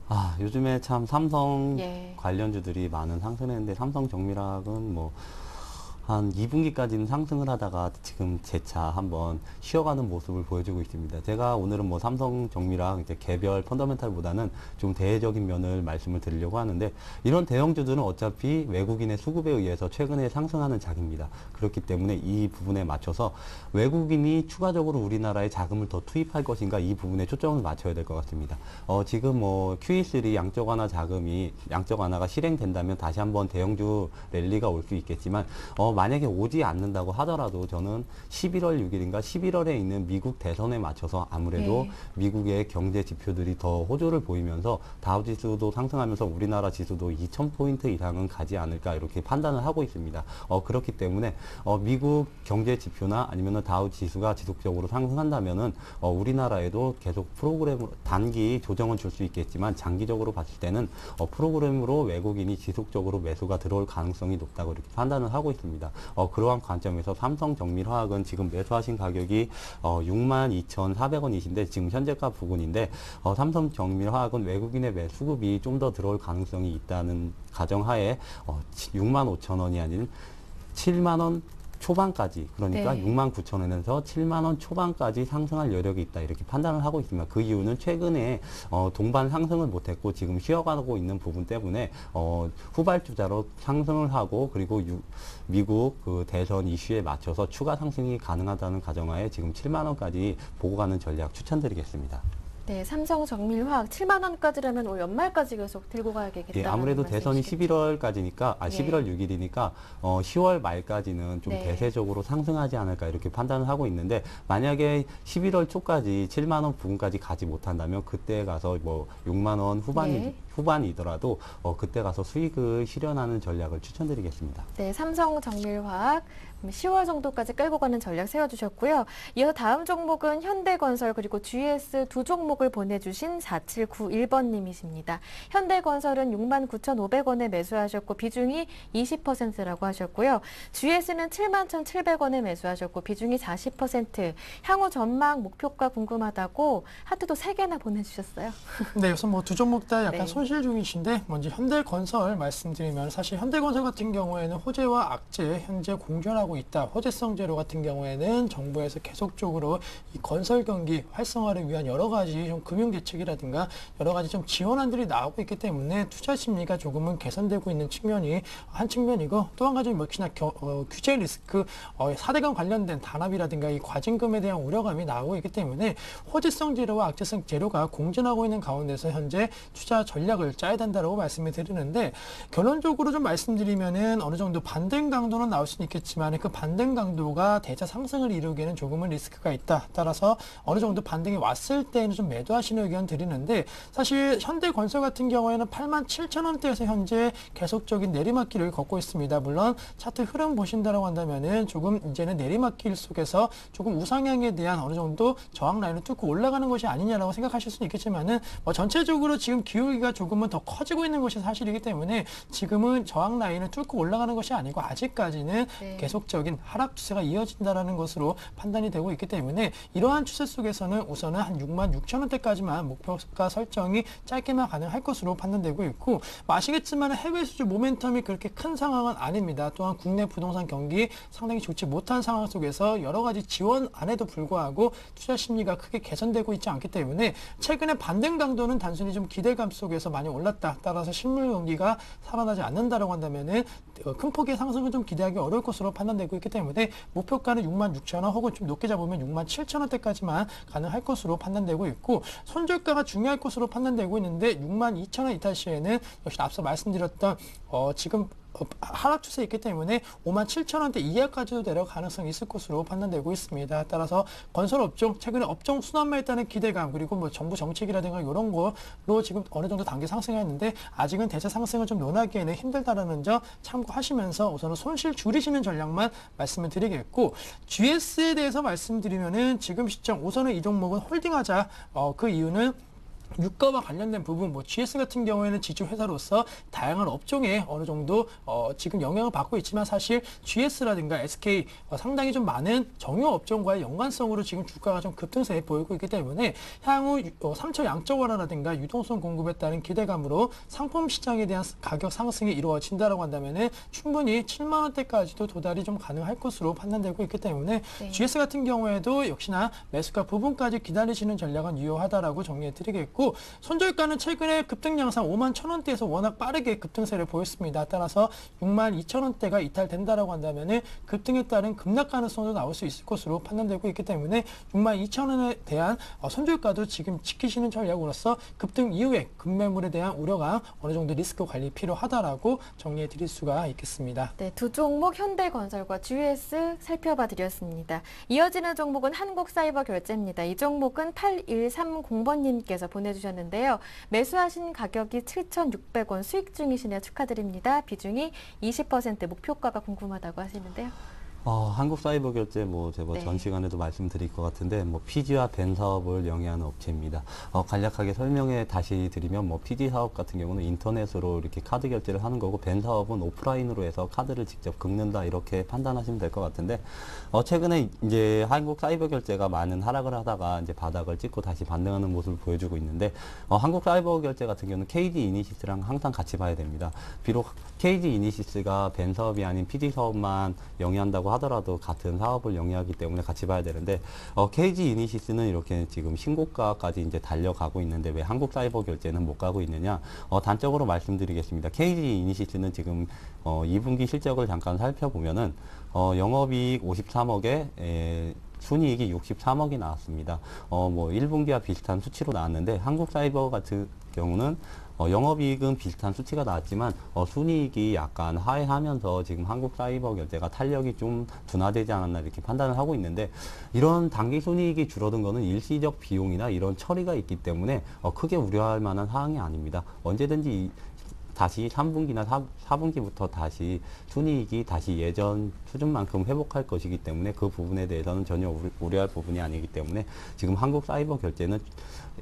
요즘에 참 삼성 예. 관련주들이 많은 상승했는데 삼성정밀화학은 한 2분기까지는 상승을 하다가 지금 재차 한번 쉬어가는 모습을 보여주고 있습니다. 제가 오늘은 삼성정밀화학 이제 개별 펀더멘탈보다는 좀 대외적인 면을 말씀을 드리려고 하는데, 이런 대형주들은 어차피 외국인의 수급에 의해서 최근에 상승하는 장입니다. 그렇기 때문에 이 부분에 맞춰서 외국인이 추가적으로 우리나라에 자금을 더 투입할 것인가, 이 부분에 초점을 맞춰야 될 것 같습니다. 지금 QE3 양적 완화가 실행된다면 다시 한번 대형주 랠리가 올 수 있겠지만, 만약에 오지 않는다고 하더라도 저는 11월 6일인가 11월에 있는 미국 대선에 맞춰서 아무래도 미국의 경제 지표들이 더 호조를 보이면서 다우지수도 상승하면서 우리나라 지수도 2,000포인트 이상은 가지 않을까 이렇게 판단을 하고 있습니다. 그렇기 때문에 미국 경제 지표나 아니면 다우지수가 지속적으로 상승한다면은 우리나라에도 계속 프로그램으로 단기 조정은 줄 수 있겠지만 장기적으로 봤을 때는 프로그램으로 외국인이 지속적으로 매수가 들어올 가능성이 높다고 이렇게 판단을 하고 있습니다. 그러한 관점에서 삼성정밀화학은 지금 매수하신 가격이 62,400원이신데 지금 현재가 부근인데, 삼성정밀화학은 외국인의 매수급이 좀 더 들어올 가능성이 있다는 가정하에 65,000원이 아닌 7만원 초반까지, 그러니까 69,000원에서 7만원 초반까지 상승할 여력이 있다 이렇게 판단을 하고 있습니다. 그 이유는 최근에 동반 상승을 못했고 지금 쉬어가고 있는 부분 때문에 후발주자로 상승을 하고, 그리고 미국 그 대선 이슈에 맞춰서 추가 상승이 가능하다는 가정하에 지금 7만원까지 보고 가는 전략 추천드리겠습니다. 네, 삼성정밀화학 7만 원까지라면 올 연말까지 계속 들고 가야겠다. 예, 아무래도 대선이 11월까지니까, 11월 6일이니까 10월 말까지는 좀 대세적으로 상승하지 않을까 이렇게 판단을 하고 있는데, 만약에 11월 초까지 7만 원 부근까지 가지 못한다면 그때 가서 6만 원 후반이더라도 그때 가서 수익을 실현하는 전략을 추천드리겠습니다. 네, 삼성정밀화학 10월 정도까지 끌고 가는 전략 세워주셨고요. 이어서 다음 종목은 현대건설 그리고 GS 두 종목을 보내주신 4791번님이십니다. 현대건설은 69,500원에 매수하셨고 비중이 20%라고 하셨고요. GS는 71,700원에 매수하셨고 비중이 40%. 향후 전망 목표가 궁금하다고 하트도 3개나 보내주셨어요. 네, 우선 두 종목 다 약간 네. 손실 중이신데, 먼저 현대건설 말씀드리면, 사실 현대건설 같은 경우에는 호재와 악재 현재 공존하고 있다. 호재성 재료 같은 경우에는 정부에서 계속적으로 이 건설 경기 활성화를 위한 여러 가지 좀 금융 대책이라든가 여러 가지 좀 지원안들이 나오고 있기 때문에 투자 심리가 조금은 개선되고 있는 측면이 한 측면이고, 또 한 가지는 역시나 규제 리스크, 4대강 관련된 단합이라든가 이 과징금에 대한 우려감이 나오고 있기 때문에 호재성 재료와 악재성 재료가 공존하고 있는 가운데서 현재 투자 전략을 짜야 된다고 말씀을 드리는데, 결론적으로 좀 말씀드리면은 어느 정도 반등 강도는 나올 수는 있겠지만 그 반등 강도가 대자 상승을 이루기에는 조금은 리스크가 있다. 따라서 어느 정도 반등이 왔을 때는 좀 매도하시는 의견 드리는데, 사실 현대건설 같은 경우에는 87,000원대에서 현재 계속적인 내리막길을 걷고 있습니다. 물론 차트 흐름 보신다라고 한다면은 조금 이제는 내리막길 속에서 조금 우상향에 대한 어느 정도 저항 라인을 뚫고 올라가는 것이 아니냐라고 생각하실 수는 있겠지만은 전체적으로 지금 기울기가 조금은 더 커지고 있는 것이 사실이기 때문에 지금은 저항 라인을 뚫고 올라가는 것이 아니고 아직까지는 계속적인 하락 추세가 이어진다라는 것으로 판단이 되고 있기 때문에, 이러한 추세 속에서는 우선은 한 66,000원대까지만 목표가 설정이 짧게만 가능할 것으로 판단되고 있고, 아시겠지만 해외 수주 모멘텀이 그렇게 큰 상황은 아닙니다. 또한 국내 부동산 경기 상당히 좋지 못한 상황 속에서 여러 가지 지원안에도 불구하고 투자 심리가 크게 개선되고 있지 않기 때문에 최근에 반등 강도는 단순히 좀 기대감 속에서 많이 올랐다. 따라서 실물 경기가 살아나지 않는다라고 한다면은 큰 폭의 상승은 좀 기대하기 어려울 것으로 판단되고 있기 때문에 목표가는 66,000원 혹은 좀 높게 잡으면 67,000원대까지만 가능할 것으로 판단되고 있고, 손절가가 중요할 것으로 판단되고 있는데 62,000원 이탈 시에는 역시 앞서 말씀드렸던 지금 하락 추세에 있기 때문에 57,000원대 이하까지도 내려갈 가능성이 있을 것으로 판단되고 있습니다. 따라서 건설업종, 최근에 업종 순환매에 따른 기대감, 그리고 뭐 정부 정책이라든가 이런 거로 지금 어느 정도 단계 상승했는데 아직은 대체 상승을 좀 논하기에는 힘들다라는 점 참고하시면서 우선은 손실 줄이시는 전략만 말씀을 드리겠고, GS에 대해서 말씀드리면은 지금 시점 우선은 이 종목은 홀딩하자. 그 이유는 유가와 관련된 부분, 뭐 GS 같은 경우에는 지주 회사로서 다양한 업종에 어느 정도 지금 영향을 받고 있지만 사실 GS라든가 SK 상당히 좀 많은 정유 업종과의 연관성으로 지금 주가가 좀 급등세에 보이고 있기 때문에 향후 3차 양적 완화라든가 유동성 공급에 따른 기대감으로 상품 시장에 대한 가격 상승이 이루어진다라고 한다면은 충분히 7만 원대까지도 도달이 좀 가능할 것으로 판단되고 있기 때문에 네. GS 같은 경우에도 역시나 매수가 부분까지 기다리시는 전략은 유효하다라고 정리해 드리겠고, 손절가는 최근에 급등 양상 51,000원대에서 워낙 빠르게 급등세를 보였습니다. 따라서 62,000원대가 이탈된다라고 한다면은 급등에 따른 급락 가능성도 나올 수 있을 것으로 판단되고 있기 때문에 62,000원에 대한 손절가도 지금 지키시는 전략으로서 급등 이후에 급매물에 대한 우려가 어느 정도 리스크 관리 필요하다라고 정리해 드릴 수가 있겠습니다. 네, 두 종목 현대건설과 GS 살펴봐 드렸습니다. 이어지는 종목은 한국사이버결제입니다. 이 종목은 8130번님께서 보내주셨는데요. 매수하신 가격이 7,600원 수익 중이시네요. 축하드립니다. 비중이 20% 목표가가 궁금하다고 하시는데요. 한국사이버결제 제가 네. 전 시간에도 말씀드릴 것 같은데 PG와 벤 사업을 영위하는 업체입니다. 간략하게 설명해 다시 드리면 PG 사업 같은 경우는 인터넷으로 이렇게 카드 결제를 하는 거고, 벤 사업은 오프라인으로 해서 카드를 직접 긁는다, 이렇게 판단하시면 될 것 같은데, 최근에 이제 한국사이버결제가 많은 하락을 하다가 이제 바닥을 찍고 다시 반등하는 모습을 보여주고 있는데, 한국사이버결제 같은 경우는 KG 이니시스랑 항상 같이 봐야 됩니다. 비록 KG 이니시스가 벤 사업이 아닌 PG 사업만 영위한다고 하더라도 같은 사업을 영위하기 때문에 같이 봐야 되는데, KG 이니시스는 이렇게 지금 신고가까지 이제 달려가고 있는데 왜 한국사이버결제는 못 가고 있느냐? 단적으로 말씀드리겠습니다. KG 이니시스는 지금 2분기 실적을 잠깐 살펴보면은 영업이익 53억에 순이익이 63억이 나왔습니다. 1분기와 비슷한 수치로 나왔는데, 한국사이버 같은 경우는 영업이익은 비슷한 수치가 나왔지만 순이익이 약간 하회하면서 지금 한국사이버결제가 탄력이 좀 둔화되지 않았나, 이렇게 판단을 하고 있는데, 이런 단기 순이익이 줄어든 거는 일시적 비용이나 이런 처리가 있기 때문에 크게 우려할 만한 사항이 아닙니다. 언제든지 다시 3분기나 4분기부터 다시 순이익이 다시 예전 수준만큼 회복할 것이기 때문에 그 부분에 대해서는 전혀 우려할 부분이 아니기 때문에 지금 한국사이버결제는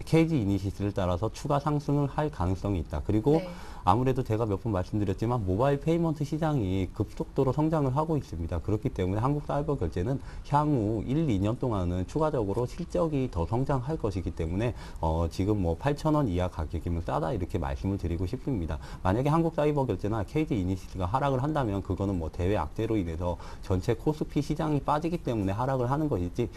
KG 이니시스를 따라서 추가 상승을 할 가능성이 있다. 그리고 네. 아무래도 제가 몇 번 말씀드렸지만 모바일 페이먼트 시장이 급속도로 성장을 하고 있습니다. 그렇기 때문에 한국사이버결제는 향후 1, 2년 동안은 추가적으로 실적이 더 성장할 것이기 때문에 지금 8,000원 이하 가격이면 싸다, 이렇게 말씀을 드리고 싶습니다. 만약에 한국사이버결제나 KG 이니시스가 하락을 한다면 그거는 대외 악재로 인해서 전체 코스피 시장이 빠지기 때문에 하락을 하는 것이지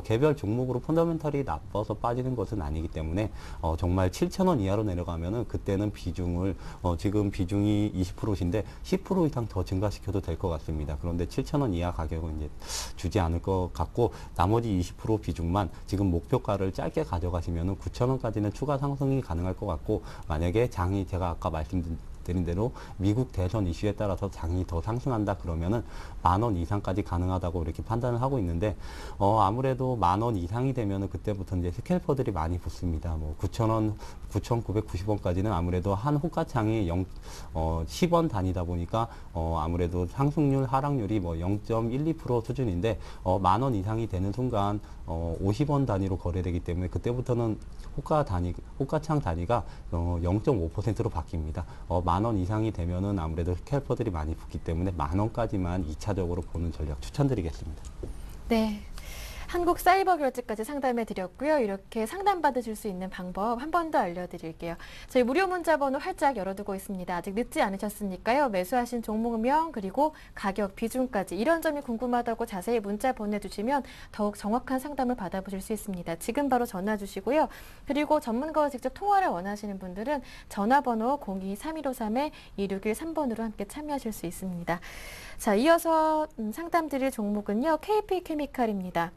개별 종목으로 펀더멘털이 나빠서 빠지는 것은 아니기 때문에 정말 7,000원 이하로 내려가면은 그때는 비중을 지금 비중이 20%인데 10% 이상 더 증가시켜도 될 것 같습니다. 그런데 7,000원 이하 가격은 이제 주지 않을 것 같고, 나머지 20% 비중만 지금 목표가를 짧게 가져가시면은 9,000원까지는 추가 상승이 가능할 것 같고, 만약에 장이 제가 아까 말씀드린 대로 미국 대선 이슈에 따라서 장이 더 상승한다 그러면은 10,000원 이상까지 가능하다고 이렇게 판단을 하고 있는데, 아무래도 10,000원 이상이 되면은 그때부터 이제 스캘퍼들이 많이 붙습니다. 9,000원, 9,990원까지는 아무래도 한 호가창이 10원 단위다 보니까 아무래도 상승률 하락률이 0.12% 수준인데 10,000원 이상이 되는 순간 50원 단위로 거래되기 때문에 그때부터는 호가창 단위가 0.5%로 바뀝니다. 10,000원 이상이 되면은 아무래도 스캘퍼들이 많이 붙기 때문에 10,000원까지만 2차적으로 보는 전략 추천드리겠습니다. 네. 한국사이버결제까지 상담해 드렸고요. 이렇게 상담받으실 수 있는 방법 한 번 더 알려드릴게요. 저희 무료 문자 번호 활짝 열어두고 있습니다. 아직 늦지 않으셨으니까요. 매수하신 종목명 그리고 가격 비중까지 이런 점이 궁금하다고 자세히 문자 보내주시면 더욱 정확한 상담을 받아보실 수 있습니다. 지금 바로 전화 주시고요. 그리고 전문가와 직접 통화를 원하시는 분들은 전화번호 02-3153-2613번으로 함께 참여하실 수 있습니다. 자, 이어서 상담 드릴 종목은요. KP케미칼입니다.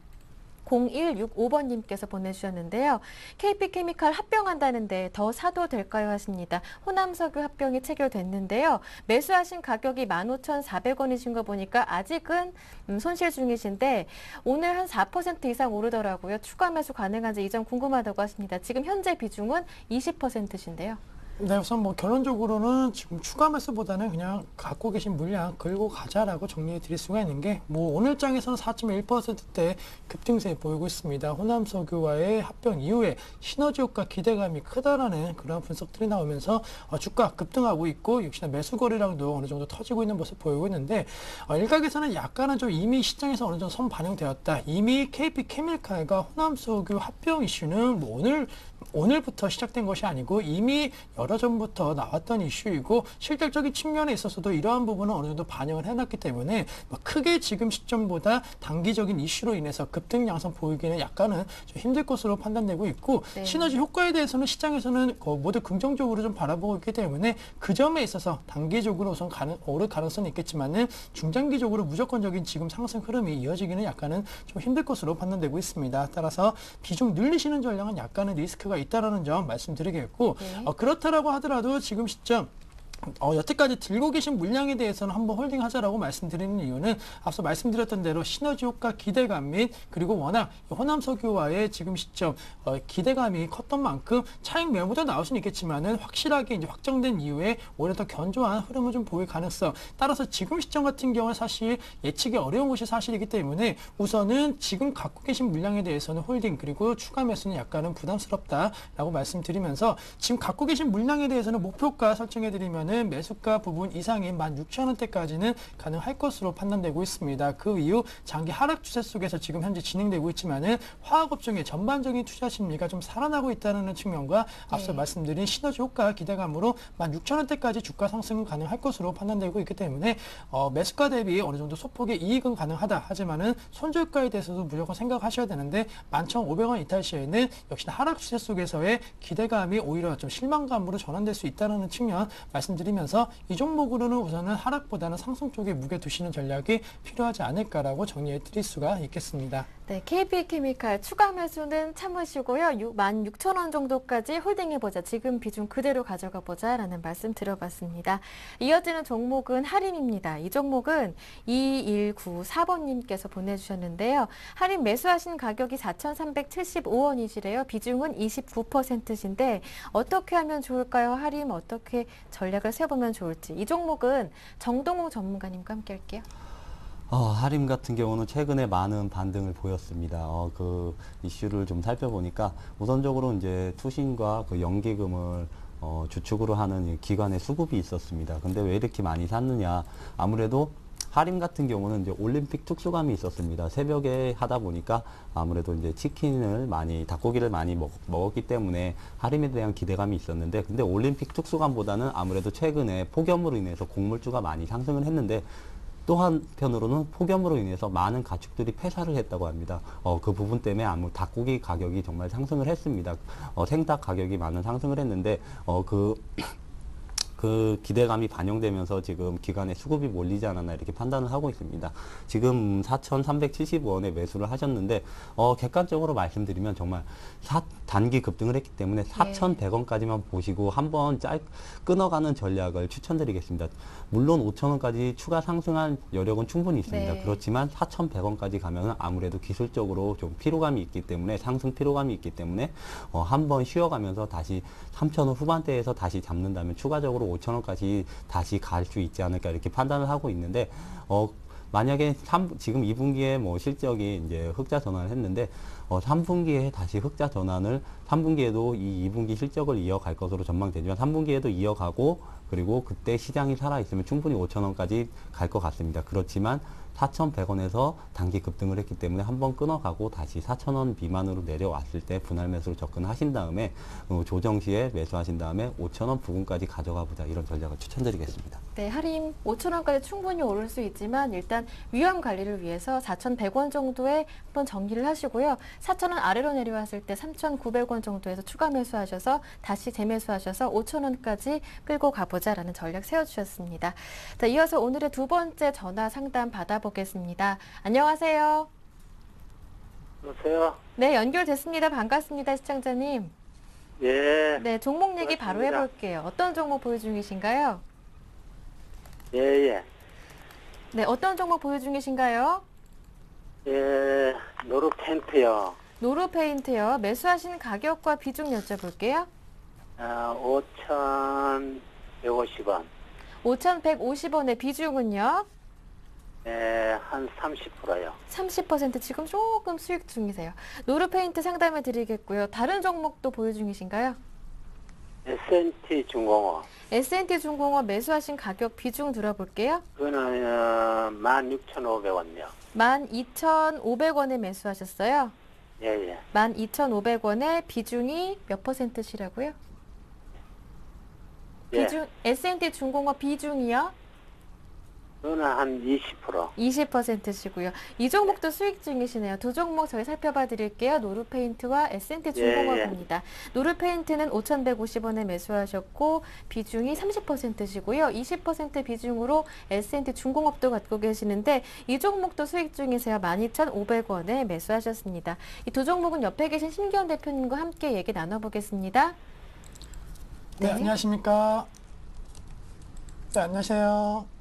0165번님께서 보내주셨는데요. KP케미칼 합병한다는데 더 사도 될까요? 하십니다. 호남석유 합병이 체결됐는데요. 매수하신 가격이 15,400원이신 거 보니까 아직은 손실 중이신데 오늘 한 4% 이상 오르더라고요. 추가 매수 가능한지 이 점 궁금하다고 하십니다. 지금 현재 비중은 20%신데요. 네, 우선 뭐 결론적으로는 지금 추가 매수보다는 그냥 갖고 계신 물량 긁고 가자라고 정리해 드릴 수가 있는 게 뭐 오늘 장에서는 4.1%대 급등세 보이고 있습니다. 호남석유와의 합병 이후에 시너지 효과 기대감이 크다라는 그런 분석들이 나오면서 주가 급등하고 있고 역시나 매수 거래량도 어느 정도 터지고 있는 모습 보이고 있는데 일각에서는 약간은 좀 이미 시장에서 어느 정도 선 반영되었다. 이미 KP케미칼과 호남석유 합병 이슈는 뭐 오늘부터 시작된 것이 아니고 이미 여러 전부터 나왔던 이슈이고 실질적인 측면에 있어서도 이러한 부분은 어느 정도 반영을 해놨기 때문에 크게 지금 시점보다 단기적인 이슈로 인해서 급등 양상 보이기는 약간은 좀 힘들 것으로 판단되고 있고 네. 시너지 효과에 대해서는 시장에서는 모두 긍정적으로 좀 바라보고 있기 때문에 그 점에 있어서 단기적으로 우선 오를 가능성은 있겠지만은 중장기적으로 무조건적인 지금 상승 흐름이 이어지기는 약간은 좀 힘들 것으로 판단되고 있습니다. 따라서 비중 늘리시는 전략은 약간의 리스크가 있다라는 점 말씀드리겠고 네. 그렇다라고 하더라도 지금 시점 여태까지 들고 계신 물량에 대해서는 한번 홀딩하자라고 말씀드리는 이유는 앞서 말씀드렸던 대로 시너지 효과 기대감 및 그리고 워낙 호남석유와의 지금 시점 기대감이 컸던 만큼 차익 매물도 나올 수는 있겠지만은 확실하게 이제 확정된 이후에 오히려 더 견조한 흐름을 좀 보일 가능성. 따라서 지금 시점 같은 경우는 사실 예측이 어려운 것이 사실이기 때문에 우선은 지금 갖고 계신 물량에 대해서는 홀딩 그리고 추가 매수는 약간은 부담스럽다라고 말씀드리면서 지금 갖고 계신 물량에 대해서는 목표가 설정해드리면은 매수가 부분 이상인 16,000원대까지는 가능할 것으로 판단되고 있습니다. 그 이후 장기 하락 추세 속에서 지금 현재 진행되고 있지만은 화학업종의 전반적인 투자 심리가 좀 살아나고 있다는 측면과 앞서 말씀드린 시너지 효과 기대감으로 16,000원대까지 주가 상승은 가능할 것으로 판단되고 있기 때문에 매수가 대비 어느 정도 소폭의 이익은 가능하다. 하지만은 손절가에 대해서도 무조건 생각하셔야 되는데 11,500원 이탈 시에는 역시나 하락 추세 속에서의 기대감이 오히려 좀 실망감으로 전환될 수 있다는 측면 말씀드리면서 이 종목으로는 우선은 하락보다는 상승 쪽에 무게 두시는 전략이 필요하지 않을까라고 정리해 드릴 수가 있겠습니다. 네, KP케미칼 추가 매수는 참으시고요. 16,000원 정도까지 홀딩해보자. 지금 비중 그대로 가져가 보자라는 말씀 드려봤습니다. 이어지는 종목은 할인입니다. 이 종목은 2194번님께서 보내주셨는데요. 할인 매수하신 가격이 4,375원이시래요. 비중은 29%신데 어떻게 하면 좋을까요? 할인 어떻게 전략을 세워보면 좋을지. 이 종목은 정동욱 전문가님과 함께 할게요. 하림 같은 경우는 최근에 많은 반등을 보였습니다. 그 이슈를 좀 살펴보니까 우선적으로 이제 투신과 그 연기금을 주축으로 하는 이 기관의 수급이 있었습니다. 근데 왜 이렇게 많이 샀느냐? 아무래도 하림 같은 경우는 이제 올림픽 특수감이 있었습니다. 새벽에 하다 보니까 아무래도 이제 닭고기를 많이 먹었기 때문에 하림에 대한 기대감이 있었는데, 근데 올림픽 특수감보다는 아무래도 최근에 폭염으로 인해서 곡물주가 많이 상승을 했는데, 또 한편으로는 폭염으로 인해서 많은 가축들이 폐사를 했다고 합니다. 그 부분 때문에 닭고기 가격이 정말 상승을 했습니다. 생닭 가격이 많은 상승을 했는데, 그 기대감이 반영되면서 지금 기관의 수급이 몰리지 않았나 이렇게 판단을 하고 있습니다. 지금 4,370원에 매수를 하셨는데 객관적으로 말씀드리면 정말 단기 급등을 했기 때문에 4,100원까지만 보시고 한번 끊어가는 전략을 추천드리겠습니다. 물론 5,000원까지 추가 상승한 여력은 충분히 있습니다. 네. 그렇지만 4,100원까지 가면 아무래도 기술적으로 좀 피로감이 있기 때문에 상승 피로감이 있기 때문에 한번 쉬어가면서 다시 3,000원 후반대에서 다시 잡는다면 추가적으로 5,000원까지 다시 갈 수 있지 않을까 이렇게 판단을 하고 있는데, 만약에 지금 2분기에 뭐 실적이 이제 흑자 전환을 했는데 3분기에 다시 흑자 전환을 3분기에도 이 2분기 실적을 이어갈 것으로 전망되지만 3분기에도 이어가고, 그리고 그때 시장이 살아있으면 충분히 5,000원까지 갈 것 같습니다. 그렇지만 4,100원에서 단기 급등을 했기 때문에 한번 끊어가고 다시 4,000원 미만으로 내려왔을 때 분할 매수로 접근하신 다음에 조정 시에 매수하신 다음에 5,000원 부근까지 가져가 보자, 이런 전략을 추천드리겠습니다. 네, 할인 5,000원까지 충분히 오를 수 있지만 일단 위험 관리를 위해서 4,100원 정도에 한번 정리를 하시고요. 4,000원 아래로 내려왔을 때 3,900원 정도에서 추가 매수하셔서 다시 재매수하셔서 5,000원까지 끌고 가보자라는 전략 세워주셨습니다. 자, 이어서 오늘의 두 번째 전화 상담 받아보겠습니다. 안녕하세요. 여보세요? 네, 연결됐습니다. 반갑습니다, 시청자님. 예, 네, 종목 얘기 바로 고맙습니다. 해볼게요. 어떤 종목 보유 중이신가요? 예, 예. 네, 어떤 종목 보유 중이신가요? 예, 노루펜트요. 노루페인트요. 매수하신 가격과 비중 여쭤볼게요. 5,150원. 5,150원의 비중은요? 예, 한 30%요. 30% 지금 조금 수익 중이세요. 노루페인트 상담해 드리겠고요. 다른 종목도 보유 중이신가요? S&T 중공업. S&T 중공업 매수하신 가격 비중 들어볼게요. 그거는 16,500원요. 12,500원에 매수하셨어요. 예, 예. 12,500원에 비중이 몇 %시라고요? 예. 비중, S&T 중공업 비중이요? 그거는 한 20%. 20%시고요. 이 종목도 수익 중이시네요. 두 종목 저희 살펴봐 드릴게요. 노루페인트와 S&T 중공업입니다. 노루페인트는 5,150원에 매수하셨고 비중이 30%시고요. 20% 비중으로 S&T 중공업도 갖고 계시는데 이 종목도 수익 중이세요. 12,500원에 매수하셨습니다. 이 두 종목은 옆에 계신 신기현 대표님과 함께 얘기 나눠보겠습니다. 네, 안녕하십니까. 네, 안녕하세요.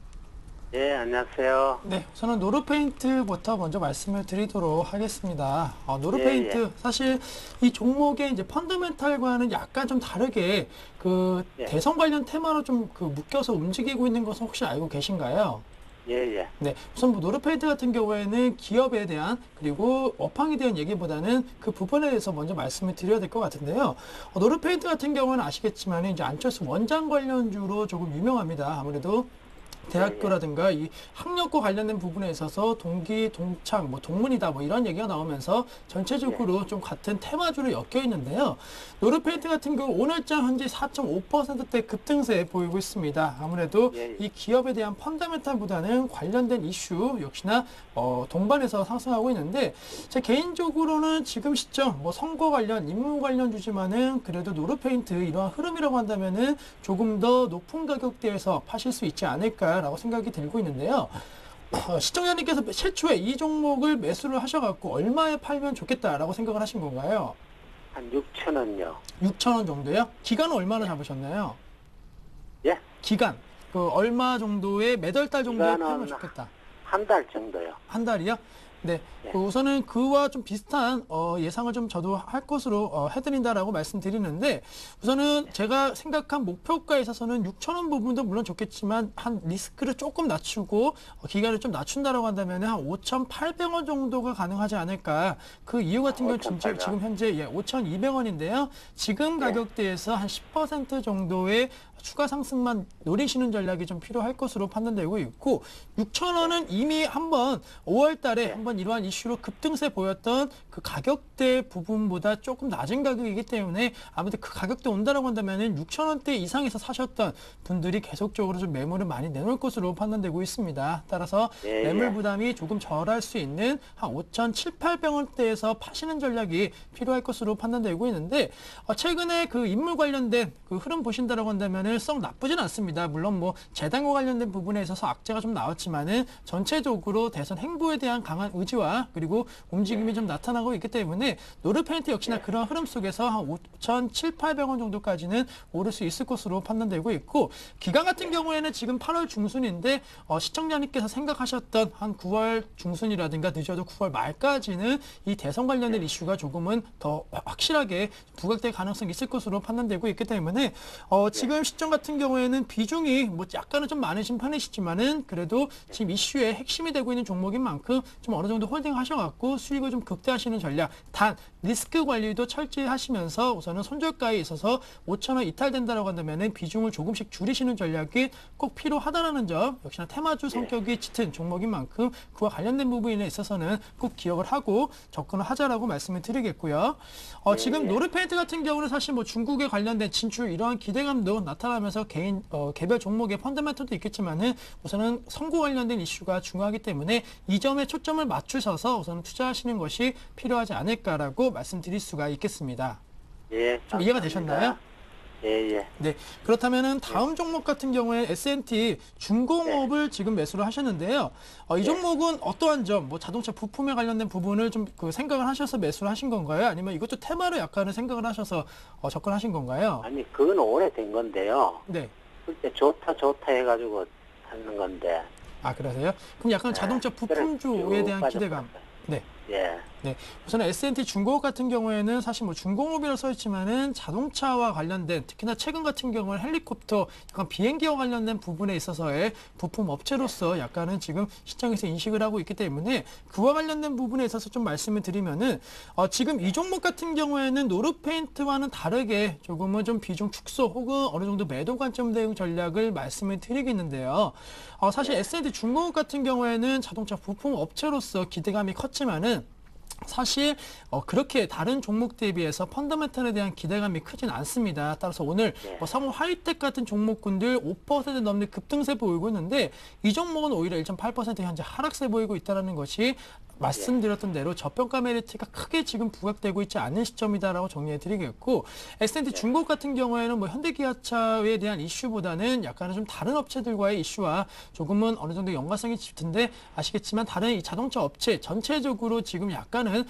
예, 안녕하세요. 네, 저는 노루페인트부터 먼저 말씀을 드리도록 하겠습니다. 노루페인트 예, 예. 사실 이 종목의 이제 펀더멘탈과는 약간 좀 다르게 그 예. 대선 관련 테마로 좀 그 묶여서 움직이고 있는 것은 혹시 알고 계신가요? 예, 예. 네, 우선 뭐 노르페인트 같은 경우에는 기업에 대한 그리고 업황에 대한 얘기보다는 그 부분에 대해서 먼저 말씀을 드려야 될 것 같은데요. 노르페인트 같은 경우는 아시겠지만 이제 안철수 원장 관련주로 조금 유명합니다. 아무래도 대학교라든가 이 학력과 관련된 부분에 있어서 동기, 동창, 뭐 동문이다 뭐 이런 얘기가 나오면서 전체적으로 좀 같은 테마주로 엮여 있는데요. 노르페인트 같은 경우 오늘장 현재 4.5%대 급등세 보이고 있습니다. 아무래도 예. 이 기업에 대한 펀더멘탈보다는 관련된 이슈 역시나 동반해서 상승하고 있는데 제 개인적으로는 지금 시점 뭐 선거 관련, 인물 관련 주지만은 그래도 노르페인트 이러한 흐름이라고 한다면은 조금 더 높은 가격대에서 파실 수 있지 않을까라고 생각이 들고 있는데요. 시청자님께서 최초에 이 종목을 매수를 하셔갖고 얼마에 팔면 좋겠다라고 생각을 하신 건가요? 한 6,000원요. 6,000원 정도요? 기간은 얼마나 잡으셨나요? 예? 기간. 그 얼마 정도의 매달 달 정도에 팔면 좋겠다. 한 달 정도요. 한 달이요? 네. 예. 우선은 그와 좀 비슷한 예상을 좀 저도 할 것으로 해드린다라고 말씀드리는데 우선은 제가 생각한 목표가에 있어서는 6,000원 부분도 물론 좋겠지만 한 리스크를 조금 낮추고 기간을 좀 낮춘다라고 한다면 한 5,800원 정도가 가능하지 않을까. 그 이유 같은 경우는 5,800원. 지금 현재 5,200원인데요. 지금 네. 가격대에서 한 10% 정도의 추가 상승만 노리시는 전략이 좀 필요할 것으로 판단되고 있고 6,000원은 이미 한번 5월 달에 한번 이러한 이슈로 급등세 보였던 그 가격대 부분보다 조금 낮은 가격이기 때문에 아무튼 그 가격대 온다라고 한다면은 6,000원대 이상에서 사셨던 분들이 계속적으로 좀 매물을 많이 내놓을 것으로 판단되고 있습니다. 따라서 예, 매물 예. 부담이 조금 덜할 수 있는 한 5,700~800원대에서 파시는 전략이 필요할 것으로 판단되고 있는데 최근에 그 인물 관련된 그 흐름 보신다라고 한다면은 썩 나쁘진 않습니다. 물론 뭐 재단과 관련된 부분에 있어서 악재가 좀 나왔지만은 전체적으로 대선 행보에 대한 강한 의지와 그리고 움직임이 좀 나타나고 있기 때문에 노르페인트 역시나 그런 흐름 속에서 한 5,700~800원 정도까지는 오를 수 있을 것으로 판단되고 있고 기간 같은 경우에는 지금 8월 중순인데 시청자님께서 생각하셨던 한 9월 중순이라든가 늦어도 9월 말까지는 이 대선 관련된 이슈가 조금은 더 확실하게 부각될 가능성이 있을 것으로 판단되고 있기 때문에 지금 시점 같은 경우에는 비중이 뭐 약간은 좀 많으신 편이시지만은 그래도 지금 이슈의 핵심이 되고 있는 종목인 만큼 좀 어느 정도 홀딩 하셔갖고 수익을 좀 극대화하시는 전략. 단 리스크 관리도 철저히 하시면서 우선은 손절가에 있어서 5,000원 이탈된다라고 한다면은 비중을 조금씩 줄이시는 전략이 꼭 필요하다라는 점. 역시나 테마주 성격이 짙은 종목인 만큼 그와 관련된 부분에 있어서는 꼭 기억을 하고 접근을 하자라고 말씀을 드리겠고요. 지금 노르페인트 같은 경우는 사실 뭐 중국에 관련된 진출 이러한 기대감도 나타나면서 개별 종목의 펀더멘털도 있겠지만은 우선은 선거 관련된 이슈가 중요하기 때문에 이 점에 초점을 맞추셔서 우선은 투자하시는 것이 필요하지 않을까라고 말씀드릴 수가 있겠습니다. 예. 좀 이해가 되셨나요? 예, 예. 네, 그렇다면은 다음 종목 같은 경우에 S&T 중공업을 지금 매수를 하셨는데요. 이 종목은 어떠한 점, 뭐 자동차 부품에 관련된 부분을 좀 그 생각을 하셔서 매수를 하신 건가요? 아니면 이것도 테마로 약간은 생각을 하셔서 접근하신 건가요? 아니, 그건 오래된 건데요. 네. 그때 좋다 해가지고 하는 건데. 아, 그러세요? 그럼 약간 자동차 부품주에 대한 기대감. 네. 예. 네, 우선 S&T 중공업 같은 경우에는 사실 뭐 중공업이라고 써 있지만은 자동차와 관련된 특히나 최근 같은 경우는 헬리콥터, 약간 비행기와 관련된 부분에 있어서의 부품 업체로서 약간은 지금 시장에서 인식을 하고 있기 때문에 그와 관련된 부분에 있어서 좀 말씀을 드리면은 지금 이 종목 같은 경우에는 노르페인트와는 다르게 조금은 좀 비중 축소 혹은 어느 정도 매도 관점 대응 전략을 말씀을 드리겠는데요. 사실 S&T 중공업 같은 경우에는 자동차 부품 업체로서 기대감이 컸지만은 사실 그렇게 다른 종목 대비해서 펀더멘털에 대한 기대감이 크진 않습니다. 따라서 오늘 성우 하이텍 같은 종목군들 5% 넘는 급등세 보이고 있는데 이 종목은 오히려 1.8% 현재 하락세 보이고 있다는 것이 말씀드렸던 대로 저평가 메리트가 크게 지금 부각되고 있지 않은 시점이다라고 정리해드리겠고, S&T 중국 같은 경우에는 뭐 현대기아차에 대한 이슈보다는 약간은 좀 다른 업체들과의 이슈와 조금은 어느 정도 연관성이 짙은데 아시겠지만 다른 이 자동차 업체 전체적으로 지금 약간은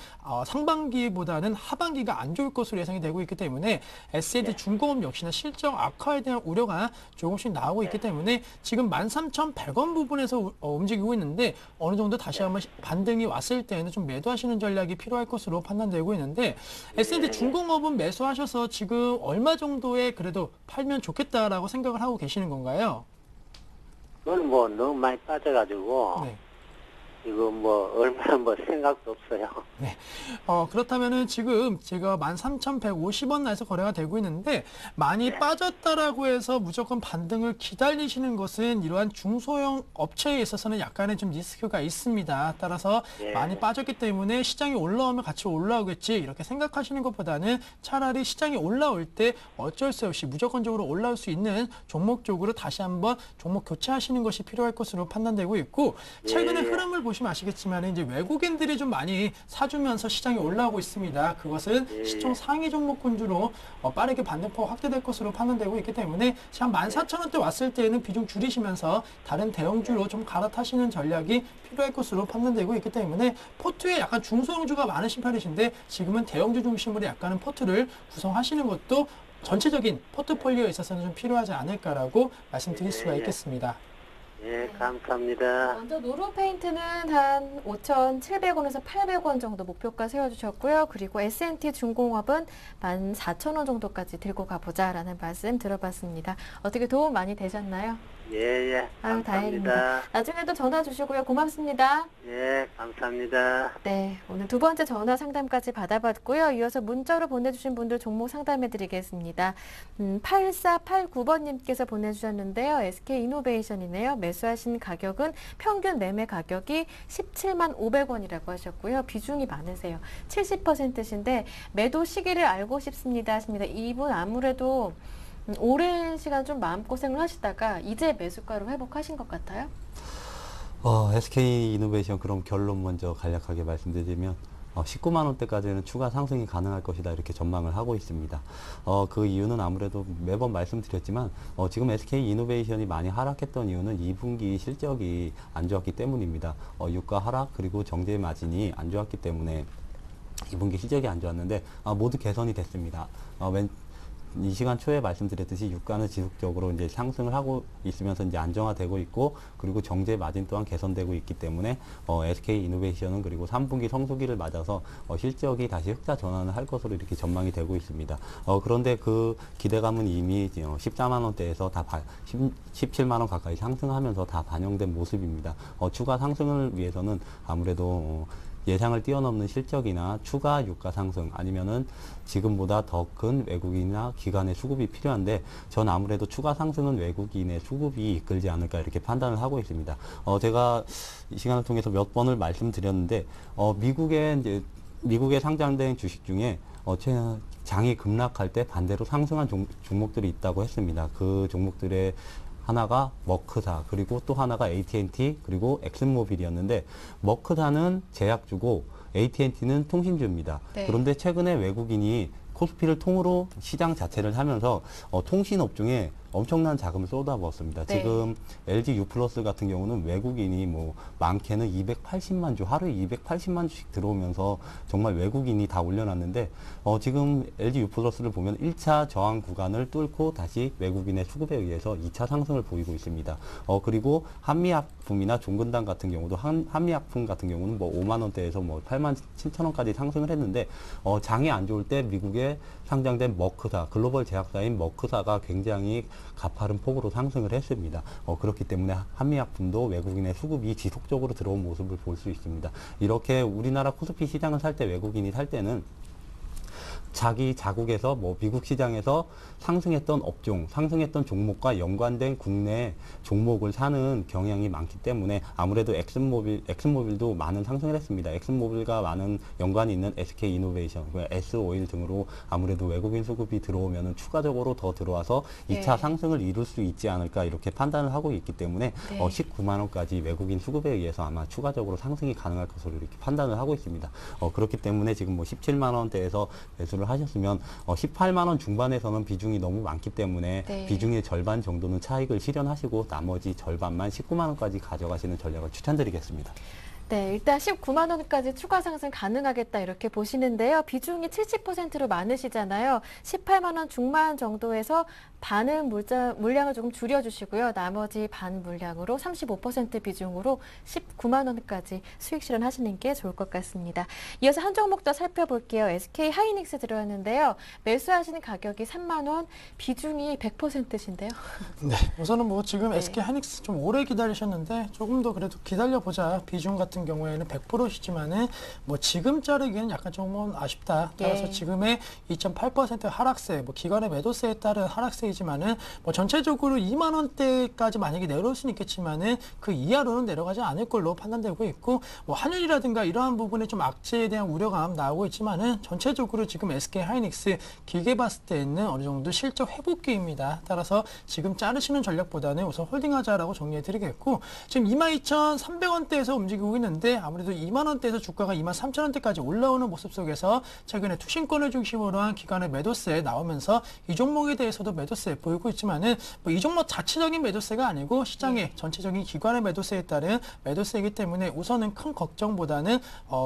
상반기보다는 하반기가 안 좋을 것으로 예상이 되고 있기 때문에 S&T 중공업 역시나 실적 악화에 대한 우려가 조금씩 나오고 있기 때문에 지금 13,100원 부분에서 움직이고 있는데 어느 정도 다시 한번 반등이 왔을 때는 좀 매도하시는 전략이 필요할 것으로 판단되고 있는데 S&T 중공업은 매수하셔서 지금 얼마 정도에 그래도 팔면 좋겠다라고 생각을 하고 계시는 건가요? 그건 뭐 너무 많이 빠져가지고 네. 이거 뭐 얼마나 뭐 생각도 없어요. 네. 그렇다면은 지금 제가 13,150원 나에서 거래가 되고 있는데 많이 빠졌다라고 해서 무조건 반등을 기다리시는 것은 이러한 중소형 업체에 있어서는 약간의 좀 리스크가 있습니다. 따라서 많이 빠졌기 때문에 시장이 올라오면 같이 올라오겠지 이렇게 생각하시는 것보다는 차라리 시장이 올라올 때 어쩔 수 없이 무조건적으로 올라올 수 있는 종목 쪽으로 다시 한번 종목 교체하시는 것이 필요할 것으로 판단되고 있고 최근에 흐름을 보시면 아시겠지만 이제 외국인들이 좀 많이 사주면서 시장이 올라오고 있습니다. 그것은 시총 상위 종목군주로 빠르게 반등폭 확대될 것으로 판단되고 있기 때문에 한 14,000원대 왔을 때는 비중 줄이시면서 다른 대형주로 좀 갈아타시는 전략이 필요할 것으로 판단되고 있기 때문에 포트에 약간 중소형주가 많으신 편이신데 지금은 대형주 중심으로 약간은 포트를 구성하시는 것도 전체적인 포트폴리오에 있어서는 좀 필요하지 않을까라고 말씀드릴 수가 있겠습니다. 예, 감사합니다. 먼저 노르페인트는 한 5,700원에서 800원 정도 목표가 세워주셨고요. 그리고 S&T 중공업은 14,000원 정도까지 들고 가보자라는 말씀 들어봤습니다. 어떻게 도움 많이 되셨나요? 예, 아유, 감사합니다. 다행입니다. 나중에도 전화 주시고요. 고맙습니다. 예, 감사합니다. 네, 오늘 두 번째 전화 상담까지 받아봤고요. 이어서 문자로 보내주신 분들 종목 상담해드리겠습니다. 8489번님께서 보내주셨는데요. SK이노베이션이네요. 매수하신 가격은 평균 매매 가격이 17만 500원이라고 하셨고요. 비중이 많으세요. 70%신데 매도 시기를 알고 싶습니다 하십니다. 이분 아무래도 오랜 시간 좀 마음고생을 하시다가 이제 매수가로 회복하신 것 같아요? SK이노베이션 그럼 결론 먼저 간략하게 말씀드리면 19만 원대까지는 추가 상승이 가능할 것이다 이렇게 전망을 하고 있습니다. 그 이유는 아무래도 매번 말씀드렸지만 지금 SK이노베이션이 많이 하락했던 이유는 2분기 실적이 안 좋았기 때문입니다. 유가 하락 그리고 정제 마진이 안 좋았기 때문에 2분기 실적이 안 좋았는데 모두 개선이 됐습니다. 이 시간 초에 말씀드렸듯이 유가는 지속적으로 이제 상승을 하고 있으면서 이제 안정화되고 있고 그리고 정제 마진 또한 개선되고 있기 때문에 SK이노베이션은 그리고 3분기 성수기를 맞아서 실적이 다시 흑자 전환을 할 것으로 이렇게 전망이 되고 있습니다. 그런데 그 기대감은 이미 14만 원대에서 다 17만 원 가까이 상승하면서 다 반영된 모습입니다. 추가 상승을 위해서는 아무래도 예상을 뛰어넘는 실적이나 추가 유가 상승 아니면은 지금보다 더 큰 외국인이나 기관의 수급이 필요한데 전 아무래도 추가 상승은 외국인의 수급이 이끌지 않을까 이렇게 판단을 하고 있습니다. 제가 이 시간을 통해서 몇 번을 말씀드렸는데 미국에 상장된 주식 중에 장이 급락할 때 반대로 상승한 종목들이 있다고 했습니다. 그 종목들의 하나가 머크사 그리고 또 하나가 AT&T 그리고 엑슨모빌이었는데 머크사는 제약주고 AT&T는 통신주입니다. 네. 그런데 최근에 외국인이 코스피를 통으로 시장 자체를 하면서 통신업종에 엄청난 자금을 쏟아부었습니다. 네. 지금 LG U+ 같은 경우는 외국인이 뭐 많게는 280만 주, 하루에 280만 주씩 들어오면서 정말 외국인이 다 올려놨는데 지금 LG U+를 보면 1차 저항 구간을 뚫고 다시 외국인의 수급에 의해서 2차 상승을 보이고 있습니다. 그리고 한미약품이나 종근당 같은 경우도 한미약품 같은 경우는 뭐 5만 원대에서 뭐 8만 7천 원까지 상승을 했는데 장이 안 좋을 때 미국에 상장된 머크사, 글로벌 제약사인 머크사가 굉장히 가파른 폭으로 상승을 했습니다. 그렇기 때문에 한미약품도 외국인의 수급이 지속적으로 들어온 모습을 볼 수 있습니다. 이렇게 우리나라 코스피 시장을 살 때 외국인이 살 때는 자기 자국에서 뭐 미국 시장에서 상승했던 업종, 상승했던 종목과 연관된 국내 종목을 사는 경향이 많기 때문에 아무래도 엑슨모빌도 많은 상승을 했습니다. 엑슨모빌과 많은 연관이 있는 SK이노베이션, S오일 등으로 아무래도 외국인 수급이 들어오면 추가적으로 더 들어와서 2차 네. 상승을 이룰 수 있지 않을까 이렇게 판단을 하고 있기 때문에 네. 19만 원까지 외국인 수급에 의해서 아마 추가적으로 상승이 가능할 것으로 이렇게 판단을 하고 있습니다. 그렇기 때문에 지금 뭐 17만 원대에서 매수를 하셨으면 18만 원 중반에서는 비중이 너무 많기 때문에 네. 비중의 절반 정도는 차익을 실현하시고 나머지 절반만 19만 원까지 가져가시는 전략을 추천드리겠습니다. 네, 일단 19만 원까지 추가 상승 가능하겠다 이렇게 보시는데요. 비중이 70%로 많으시잖아요. 18만 원 중반 정도에서 반은 물량을 조금 줄여주시고요. 나머지 반 물량으로 35% 비중으로 19만 원까지 수익 실현하시는 게 좋을 것 같습니다. 이어서 한 종목 더 살펴볼게요. SK 하이닉스 들어왔는데요. 매수하시는 가격이 3만 원, 비중이 100%신데요. 네, 우선은 뭐 지금 네. SK 하이닉스 좀 오래 기다리셨는데 조금 더 그래도 기다려보자. 비중 같은 경우에는 100%시지만은 뭐 지금 자르기는 약간 좀 아쉽다. 따라서 예. 지금의 2.8% 하락세, 뭐 기관의 매도세에 따른 하락세이지만은 뭐 전체적으로 2만 원대까지 만약에 내려올 수는 있겠지만은 그 이하로는 내려가지 않을 걸로 판단되고 있고 뭐 환율이라든가 이러한 부분에 좀 악재에 대한 우려감 나오고 있지만은 전체적으로 지금 SK 하이닉스 길게 봤을 때는 어느 정도 실적 회복기입니다. 따라서 지금 자르시는 전략보다는 우선 홀딩하자라고 정리해 드리겠고 지금 22,300원대에서 움직이고 있는데 아무래도 2만 원대에서 주가가 23,000원대까지 올라오는 모습 속에서 최근에 투신권을 중심으로 한 기관의 매도세 나오면서 이 종목에 대해서도 매도세 보이고 있지만은 뭐 이 종목 자체적인 매도세가 아니고 시장의 전체적인 기관의 매도세에 따른 매도세이기 때문에 우선은 큰 걱정보다는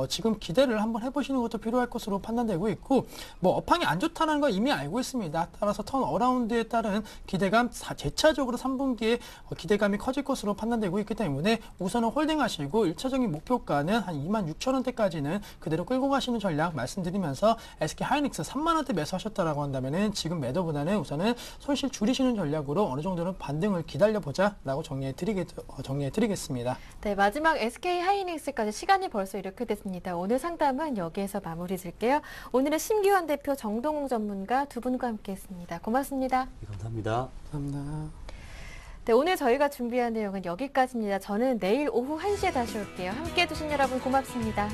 지금 기대를 한번 해보시는 것도 필요할 것으로 판단되고 있고 뭐 업황이 안 좋다는 거 이미 알고 있습니다. 따라서 턴 어라운드에 따른 기대감 재차적으로 3분기에 기대감이 커질 것으로 판단되고 있기 때문에 우선은 홀딩하시고 1차적인 목표가는 한 26,000원대까지는 그대로 끌고 가시는 전략 말씀드리면서 SK 하이닉스 3만 원대 매수하셨다라고 한다면은 지금 매도보다는 우선은 손실 줄이시는 전략으로 어느 정도는 반등을 기다려보자라고 정리해드리겠습니다. 네, 마지막 SK 하이닉스까지 시간이 벌써 이렇게 됐습니다. 오늘 상담은 여기에서 마무리 질게요. 오늘은 심기환 대표, 정동웅 전문가 두 분과 함께했습니다. 고맙습니다. 감사합니다. 감사합니다. 네, 오늘 저희가 준비한 내용은 여기까지입니다. 저는 내일 오후 1시에 다시 올게요. 함께해 주신 여러분 고맙습니다.